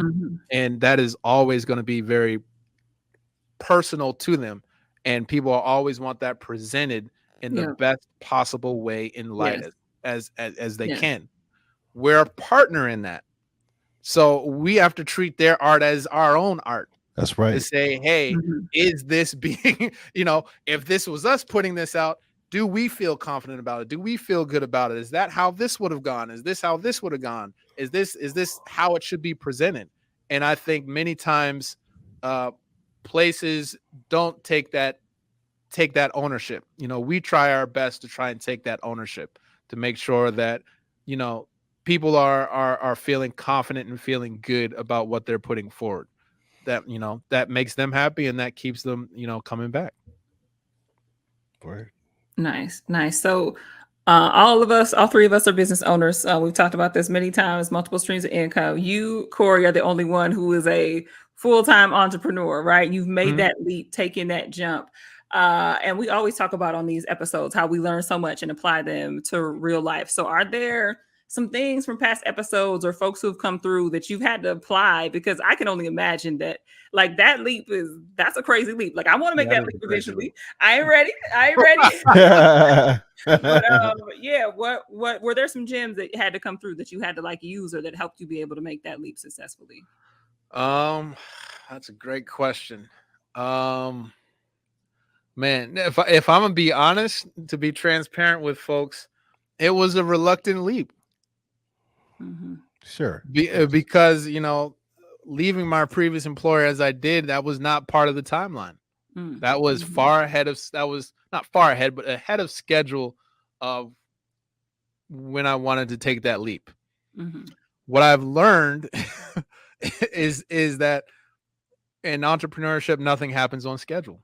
S5: that is always going to be very personal to them. And people always want that presented in the best possible way in light as they can. We're a partner in that. So we have to treat their art as our own art.
S3: That's right.
S5: To say, hey, is this being, if this was us putting this out, do we feel confident about it? Do we feel good about it? Is that how this would have gone? Is this how this would have gone? Is this how it should be presented? And I think many times places don't take that ownership. We try our best to try and take that ownership, to make sure that, people are feeling confident and feeling good about what they're putting forward. That, that makes them happy, and that keeps them, coming back.
S3: Right.
S4: Nice. So all three of us are business owners. We've talked about this many times, multiple streams of income. You, Corey, are the only one who is a full-time entrepreneur, right? You've made that leap, taken that jump. And we always talk about on these episodes how we learn so much and apply them to real life. So are there some things from past episodes or folks who've come through that you've had to apply? Because I can only imagine that like that that's a crazy leap. Like I want to make that leap eventually. I ain't ready. But yeah, what were there some gems that had to come through that you had to like use or that helped you be able to make that leap successfully?
S5: That's a great question. Man, if I'm gonna be honest, to be transparent with folks, it was a reluctant leap.
S4: Mm-hmm.
S3: Sure.
S5: Because leaving my previous employer as I did, that was not part of the timeline. That was far ahead of, that was not far ahead, but ahead of schedule of when I wanted to take that leap. What I've learned is that in entrepreneurship, nothing happens on schedule.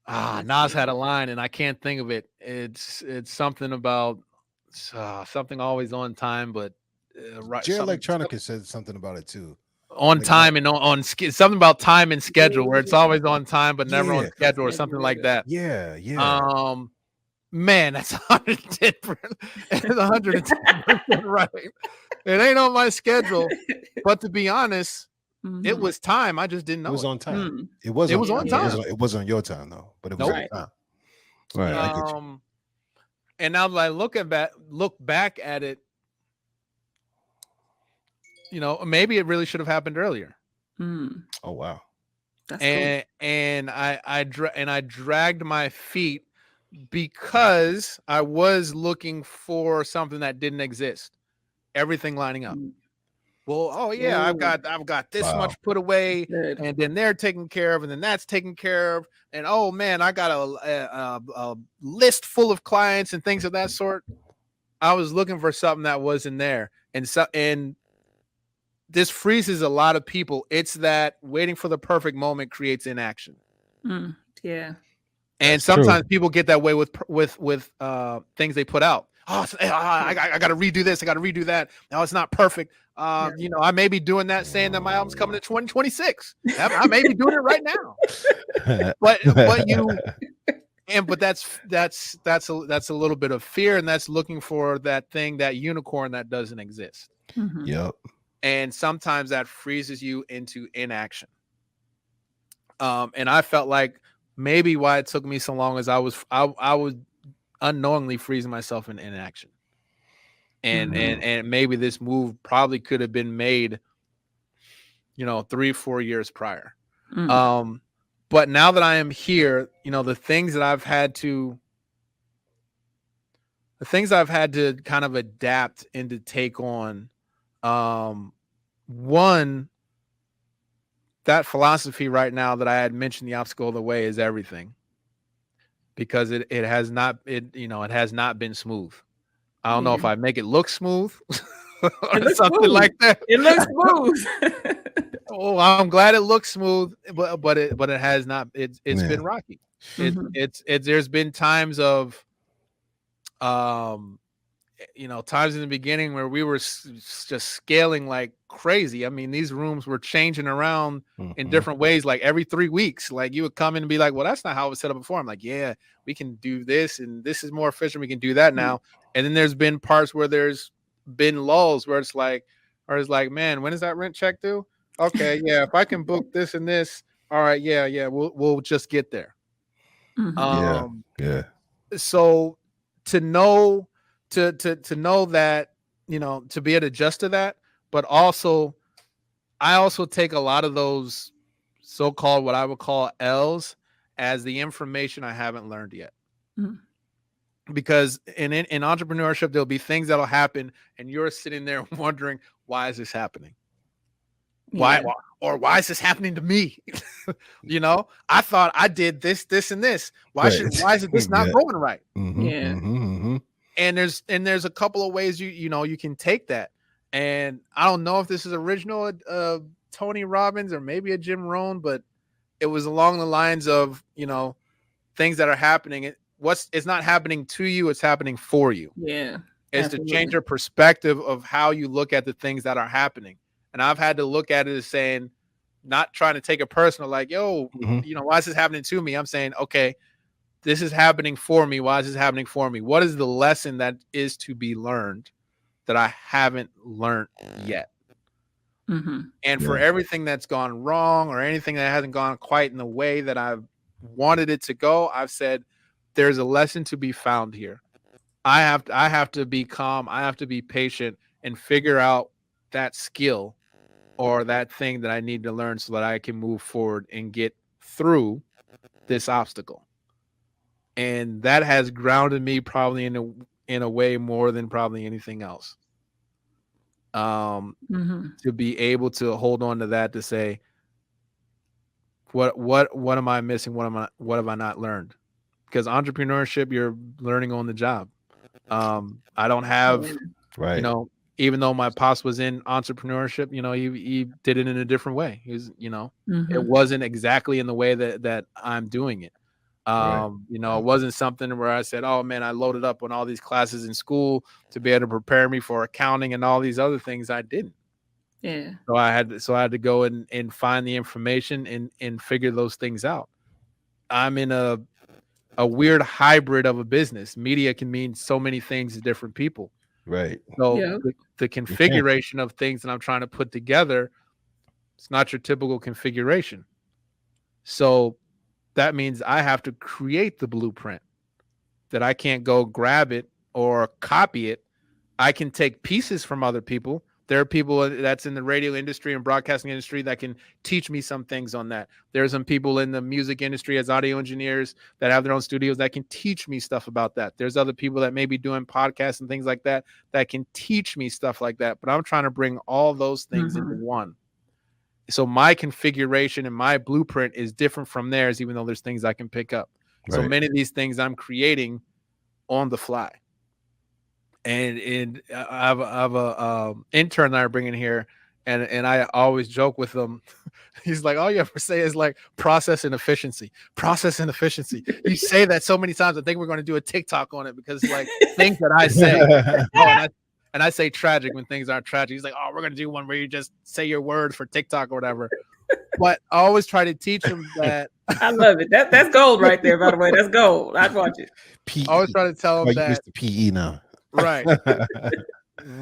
S5: Nas had a line and I can't think of it. It's something about something always on time, but right.
S3: Jay Electronica said something about it too.
S5: On time and on something about time and schedule, where it's always on time but never on schedule, or something like that.
S3: Yeah.
S5: Man, that's 110%. It's 110% right. It ain't on my schedule, but to be honest, it was time. I just didn't know.
S3: It was on time. It
S5: was on time.
S3: It wasn't your time though, but it was on time. Right. I get you.
S5: And now that I look back at it, maybe it really should have happened earlier.
S3: Oh wow.
S4: That's cool.
S5: And I dragged my feet because I was looking for something that didn't exist. Everything lining up. Well, I've got this much put away, and then they're taken care of, and then that's taken care of, and oh man, I got a list full of clients and things of that sort. I was looking for something that wasn't there, and this freezes a lot of people. It's that waiting for the perfect moment creates inaction.
S4: Yeah,
S5: and sometimes people get that way with things they put out. I got to redo this. I got to redo that. No, it's not perfect. I may be doing that, saying that my album's coming in 2026. I may be doing it right now. but that's a little bit of fear, and that's looking for that thing, that unicorn that doesn't exist.
S3: Yep.
S5: And sometimes that freezes you into inaction. And I felt like maybe why it took me so long is I was unknowingly freezing myself in inaction. And maybe this move probably could have been made 3-4 years prior. But now that I am here, the things I've had to kind of adapt and to take on, one, that philosophy right now that I had mentioned, the obstacle of the way, is everything, because it has not been smooth. I don't know if I make it look smooth or something like that.
S4: It looks smooth.
S5: Oh, I'm glad it looks smooth, but it has not. It's been rocky. There's been times of, times in the beginning where we were just scaling like crazy. I mean, these rooms were changing around in different ways, like every 3 weeks. Like you would come in and be like, well, that's not how it was set up before. I'm like, yeah, we can do this, and this is more efficient. We can do that now. And then there's been parts where there's been lulls where it's like, man, when is that rent check due? Okay, yeah, if I can book this and this, all right, yeah, we'll just get there. So to know that, to be able to adjust to that, but also I also take a lot of those so-called, what I would call L's, as the information I haven't learned yet. Because in entrepreneurship, there'll be things that'll happen and you're sitting there wondering, why is this happening? Why is this happening to me? I thought I did this, and this. Why is this not going right? And there's a couple of ways you can take that. And I don't know if this is original Tony Robbins or maybe a Jim Rohn, but it was along the lines of, things that are happening. It's not happening to you, it's happening for you.
S4: Yeah.
S5: It's to change your perspective of how you look at the things that are happening. And I've had to look at it as saying, not trying to take it personal, like, yo, why is this happening to me? I'm saying, okay, this is happening for me. Why is this happening for me? What is the lesson that is to be learned that I haven't learned yet? And for everything that's gone wrong or anything that hasn't gone quite in the way that I've wanted it to go, I've said there's a lesson to be found here. I have to be calm. I have to be patient and figure out that skill or that thing that I need to learn so that I can move forward and get through this obstacle. And that has grounded me probably in a way more than probably anything else. To be able to hold on to that, to say, what am I missing? What have I not learned? Because entrepreneurship, you're learning on the job. I don't have,
S3: right.
S5: You know, even though my pops was in entrepreneurship, you know, he did it in a different way. He was, you know, it wasn't exactly in the way that I'm doing it. You know, it wasn't something where I said, oh man, I loaded up on all these classes in school to be able to prepare me for accounting and all these other things. I didn't.
S4: Yeah.
S5: So I had to go and find the information and figure those things out. I'm in a weird hybrid of a business. Media can mean so many things to different people.
S3: Right.
S5: So the configuration of things that I'm trying to put together, it's not your typical configuration. So that means I have to create the blueprint, that I can't go grab it or copy it. I can take pieces from other people. There are people that's in the radio industry and broadcasting industry that can teach me some things on that. There's some people in the music industry as audio engineers that have their own studios that can teach me stuff about that. There's other people that may be doing podcasts and things like that that can teach me stuff like that. But I'm trying to bring all those things into one. So my configuration and my blueprint is different from theirs, even though there's things I can pick up. Right. So many of these things I'm creating on the fly. And I have a intern that I bring in here, and I always joke with him. He's like, all you ever say is like process and efficiency. You say that so many times. I think we're going to do a TikTok on it because like things that I say. And I say tragic when things aren't tragic. He's like, oh, we're going to do one where you just say your words for TikTok or whatever. But I always try to teach him that.
S4: I love it. That's gold right there, by the way. That's gold. I'd watch it.
S5: I always try to tell him that.
S3: Mr. PE now.
S5: Right.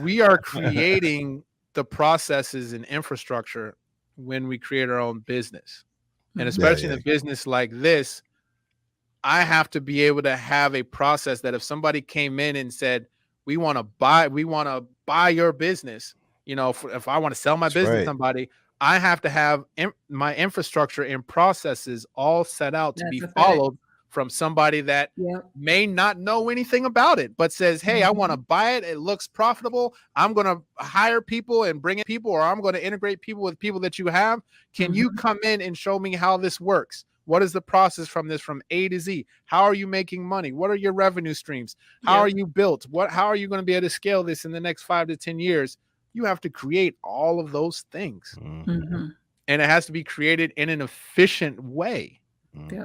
S5: We are creating the processes and infrastructure when we create our own business. And especially in a business like this, I have to be able to have a process that if somebody came in and said, we want to buy your business, you know, if I want to sell my business to somebody, I have to have my infrastructure and processes all set out to be followed from somebody that may not know anything about it, but says, hey, I want to buy it. It looks profitable. I'm going to hire people and bring in people, or I'm going to integrate people with people that you have. Can you come in and show me how this works? What is the process from this from A to Z? How are you making money? What are your revenue streams? How are you built? How are you going to be able to scale this in the next 5 to 10 years? You have to create all of those things. And it has to be created in an efficient way.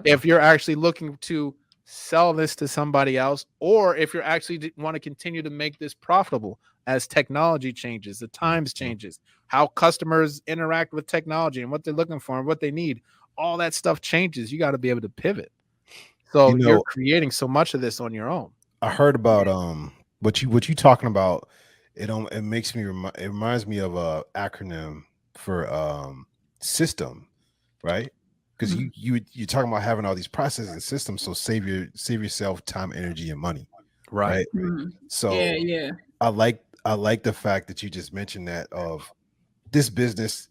S5: If you're actually looking to sell this to somebody else, or if you're actually want to continue to make this profitable as technology changes, the times changes, how customers interact with technology and what they're looking for and what they need, all that stuff changes. You got to be able to pivot. So you're creating so much of this on your own.
S3: I heard about what you talking about. It makes me it reminds me of a acronym for system, right? Because you're talking about having all these processes and systems, so save yourself time, energy, and money, right? So I like the fact that you just mentioned that of this business.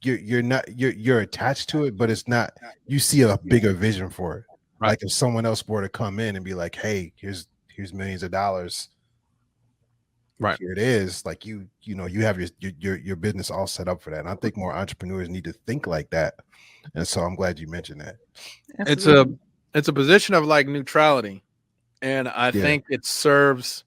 S3: You're attached to it, but it's not. You see a bigger vision for it. Right. Like if someone else were to come in and be like, "Hey, here's millions of dollars. Right here it is." Like you have your business all set up for that. And I think more entrepreneurs need to think like that. And so I'm glad you mentioned that.
S4: Absolutely.
S5: It's a position of like neutrality, and I think it serves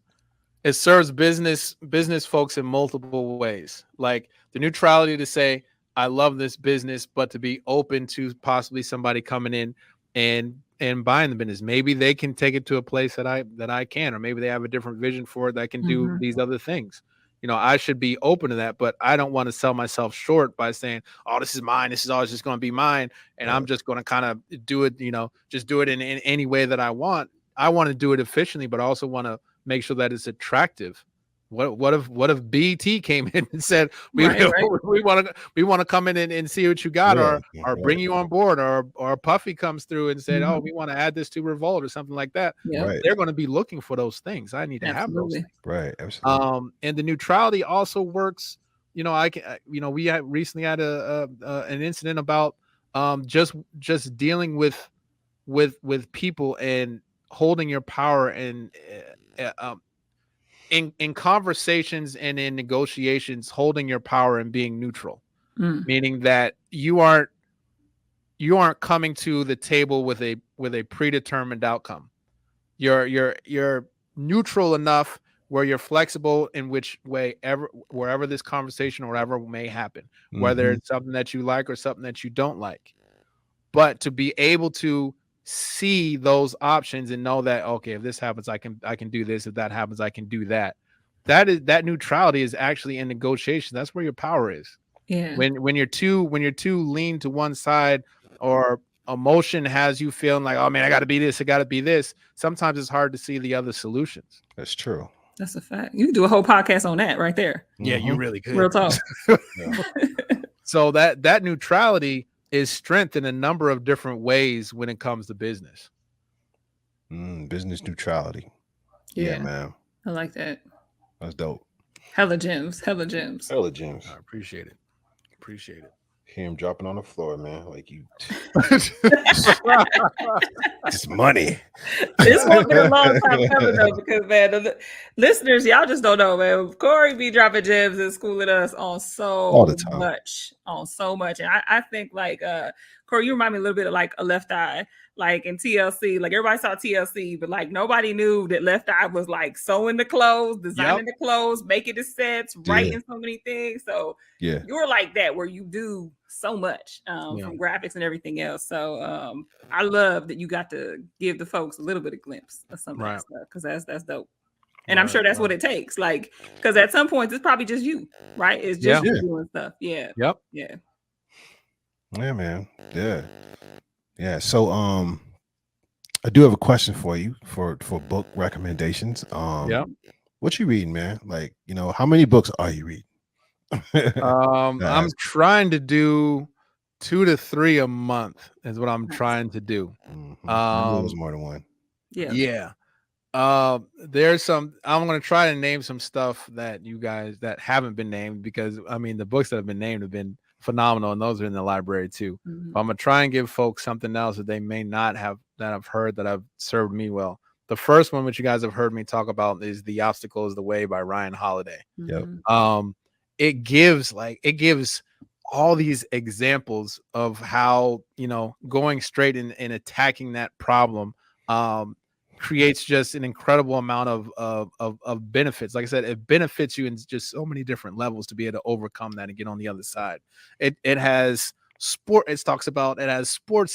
S5: business folks in multiple ways. Like the neutrality to say, I love this business, but to be open to possibly somebody coming in and buying the business. Maybe they can take it to a place that I can, or maybe they have a different vision for it that can do these other things. you know, I should be open to that, but I don't want to sell myself short by saying, oh, this is mine. This is always just going to be mine. And I'm just going to kind of do it, you know, just do it in any way that I want. I want to do it efficiently, but I also want to make sure that it's attractive. What if BT came in and said we want to come in and see what you got, or bring you on board, or Puffy comes through and said, oh, we want to add this to Revolt or something like that. They're going to be looking for those things. I need to have those things.
S3: Right. Absolutely.
S5: And the neutrality also works. You know, we recently had an incident about just dealing with people and holding your power and in conversations and in negotiations, holding your power and being neutral, meaning that you aren't coming to the table with a predetermined outcome. You're neutral enough where you're flexible in which way wherever this conversation or whatever may happen, whether it's something that you like or something that you don't like, but to be able to see those options and know that, okay, if this happens, I can do this. If that happens, I can do that. That neutrality is actually in negotiation. That's where your power is.
S4: Yeah.
S5: When you're too lean to one side, or emotion has you feeling like, oh man, I got to be this, I got to be this. Sometimes it's hard to see the other solutions.
S3: That's true.
S4: That's a fact. You can do a whole podcast on that right there.
S5: Yeah, you really could.
S4: Real talk.
S5: So that neutrality is strength in a number of different ways when it comes to business.
S3: Business neutrality. Yeah, man.
S4: I like that.
S3: That's dope.
S4: Hella gems.
S3: Hella gems.
S5: I appreciate it.
S3: Hear him dropping on the floor, man. Like you. It's money.
S4: This won't be a long time coming though, because man, the listeners, y'all just don't know, man. Corey be dropping gems and schooling us on so much. And I think like Corey, you remind me a little bit of like a Left Eye, like in TLC. Like everybody saw TLC, but like nobody knew that Left Eye was like sewing the clothes, designing the clothes, making the sets, writing so many things. So you're like that where you do so much from graphics and everything else. So I love that you got to give the folks a little bit of glimpse of some of that stuff, because that's dope. And I'm sure that's what it takes. Like, because at some point it's probably just you, right? It's just you doing stuff. Yeah.
S5: Yep.
S4: Yeah.
S3: Yeah, man. Yeah. So I do have a question for you for book recommendations. What you reading, man? Like, you know, how many books are you reading?
S5: I'm trying to do 2 to 3 a month is what I'm trying to do.
S3: There's more than one.
S5: Yeah. There's some, I'm going to try to name some stuff that you guys that haven't been named, because I mean, the books that have been named have been phenomenal, and those are in the library too. But I'm going to try and give folks something else that they may not have, that I've heard that have served me well. The first one, which you guys have heard me talk about, is The Obstacle is the Way by Ryan Holiday. It gives all these examples of how, you know, going straight and attacking that problem creates just an incredible amount of benefits. Like I said, it benefits you in just so many different levels to be able to overcome that and get on the other side. It has sports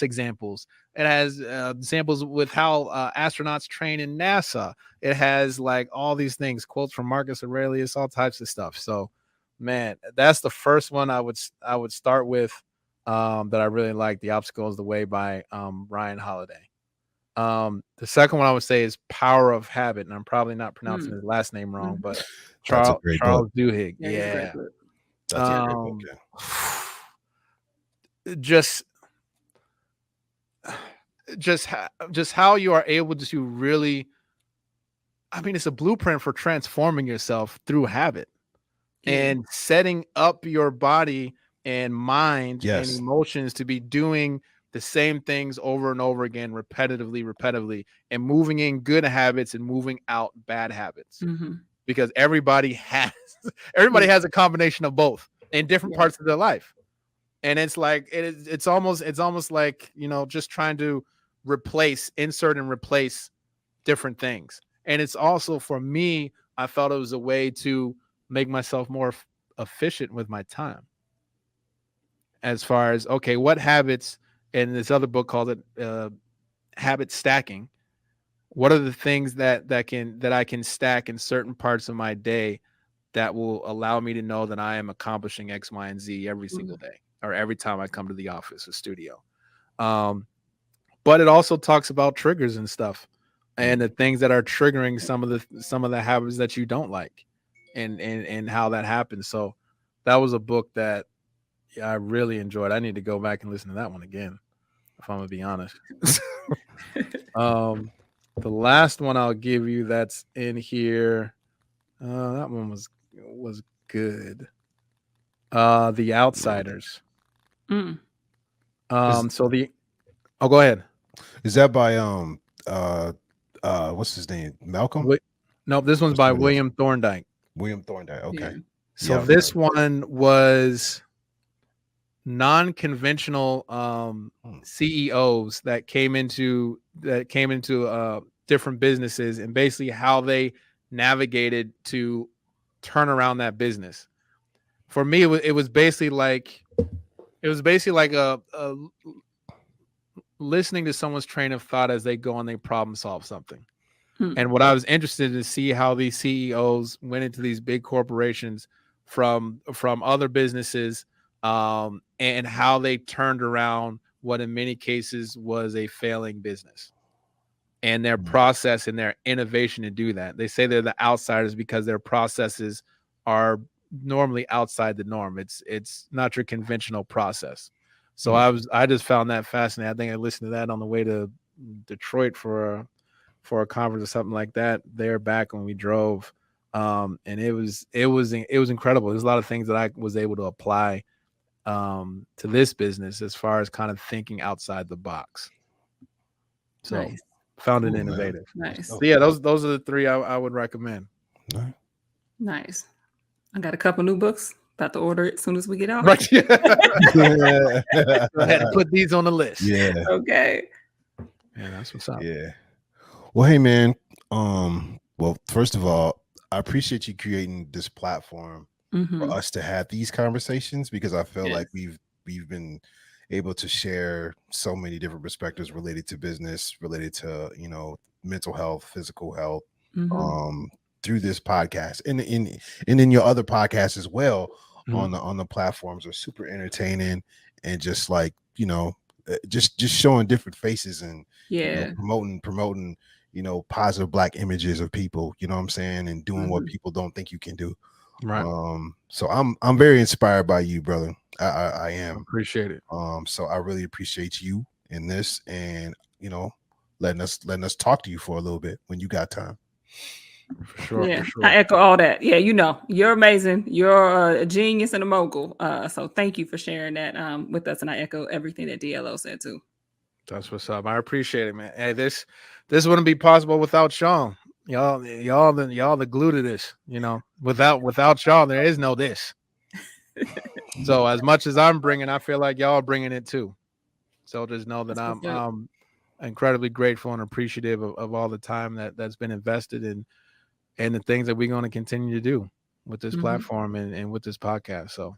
S5: examples. It has examples with how astronauts train in NASA. It has like all these things, quotes from Marcus Aurelius, all types of stuff. So, man, that's the first one I would start with that I really like. The Obstacle is the Way by Ryan Holiday. The second one I would say is Power of Habit, and I'm probably not pronouncing his last name wrong, but Charles Duhigg. Yeah. Just how you are able to really, I mean, it's a blueprint for transforming yourself through habit and setting up your body and mind and emotions to be doing the same things over and over again, repetitively, and moving in good habits and moving out bad habits. Because everybody has a combination of both in different parts of their life. And it's like, it's almost like, you know, just trying to insert and replace different things. And it's also, for me, I felt it was a way to make myself more efficient with my time. As far as, okay, what habits, and this other book called it habit stacking. What are the things that I can stack in certain parts of my day that will allow me to know that I am accomplishing X, Y, and Z every single day or every time I come to the office or studio. But it also talks about triggers and stuff and the things that are triggering some of the habits that you don't like and how that happens. So that was a book that I really enjoyed. I need to go back and listen to that one again, if I'm gonna be honest. The last one I'll give you that's in here, that one was good. The Outsiders.
S4: Mm.
S5: Go ahead.
S3: Is that by what's his name? Malcolm?
S5: No, this one's by William Thorndike.
S3: William Thorndike. Okay.
S4: Yeah.
S5: So
S3: Yeah,
S5: this one was non-conventional CEOs that came into different businesses and basically how they navigated to turn around that business. For me, it was basically like a listening to someone's train of thought as they go and they problem solve something. And what I was interested in to see how these CEOs went into these big corporations from other businesses, and how they turned around what in many cases was a failing business, and their process and their innovation to do that. They say they're the outsiders because their processes are normally outside the norm. It's not your conventional process. So I just found that fascinating. I think I listened to that on the way to Detroit for a conference or something like that. They're back when we drove. And it was incredible. There's a lot of things that I was able to apply to this business as far as kind of thinking outside the box. So
S4: Nice.
S5: found it innovative.
S4: Nice.
S5: So yeah, those are the three I would recommend.
S4: Nice. I got a couple new books. About to order it as soon as we get out.
S5: Right. Go ahead and put these on the list.
S3: Yeah.
S4: Okay.
S5: Yeah, that's what's up.
S3: Yeah. Well, hey man. Well, first of all, I appreciate you creating this platform for us to have these conversations, because I feel like we've been able to share so many different perspectives related to business, related to, mental health, physical health, through this podcast and in your other podcasts as well. On the platforms are super entertaining and just like, just showing different faces and promoting positive Black images of people, you know what I'm saying, and doing what people don't think you can do.
S5: Right.
S3: So I'm very inspired by you, brother. I am.
S5: Appreciate it.
S3: So I really appreciate you in this, and letting us talk to you for a little bit when you got time.
S5: For sure.
S4: Yeah,
S5: for sure.
S4: I echo all that. Yeah, you're amazing. You're a genius and a mogul. So thank you for sharing that with us, and I echo everything that DLO said too.
S5: That's what's up. I appreciate it, man. Hey, this wouldn't be possible without Sean. Y'all the glue to this. Without y'all, there is no this. So as much as I'm bringing, I feel like y'all are bringing it too. So just know that I'm incredibly grateful and appreciative of all the time that's been invested in. And the things that we're going to continue to do with this platform and with this podcast. So,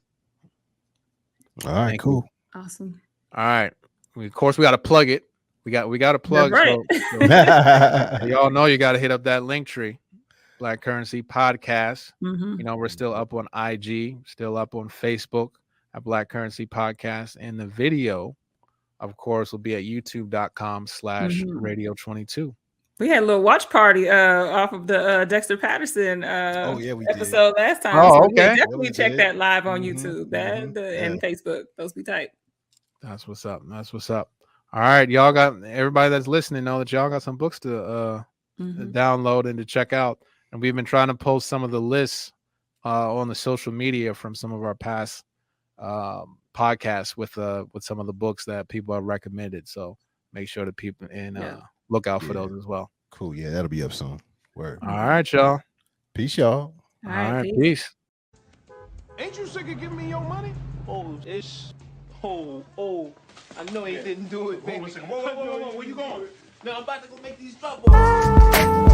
S3: all right, cool.
S4: Awesome.
S5: All right. Of course, we got to plug it. We got to plug.
S4: Right.
S5: So y'all know you got to hit up that link tree, Black Currency Podcast. We're still up on IG, still up on Facebook at Black Currency Podcast. And the video, of course, will be at youtube.com/radio22.
S4: We had a little watch party off of the Dexter Patterson
S3: we
S4: episode last time.
S5: Oh,
S4: so
S5: okay.
S4: Definitely check that live on YouTube and Facebook. Those be tight.
S5: That's what's up. All right, y'all everybody that's listening know that y'all got some books to download and to check out. And we've been trying to post some of the lists on the social media from some of our past podcasts with some of the books that people have recommended. So make sure that people look out for those as well.
S3: Cool. Yeah, that'll be up soon. Word.
S5: All right, y'all.
S3: Peace, y'all.
S4: All
S5: right, peace.
S1: Ain't you sick of giving me your money?
S2: Oh, I know he didn't do it, baby.
S1: Whoa, where you going?
S2: No, I'm about to go make these drop balls.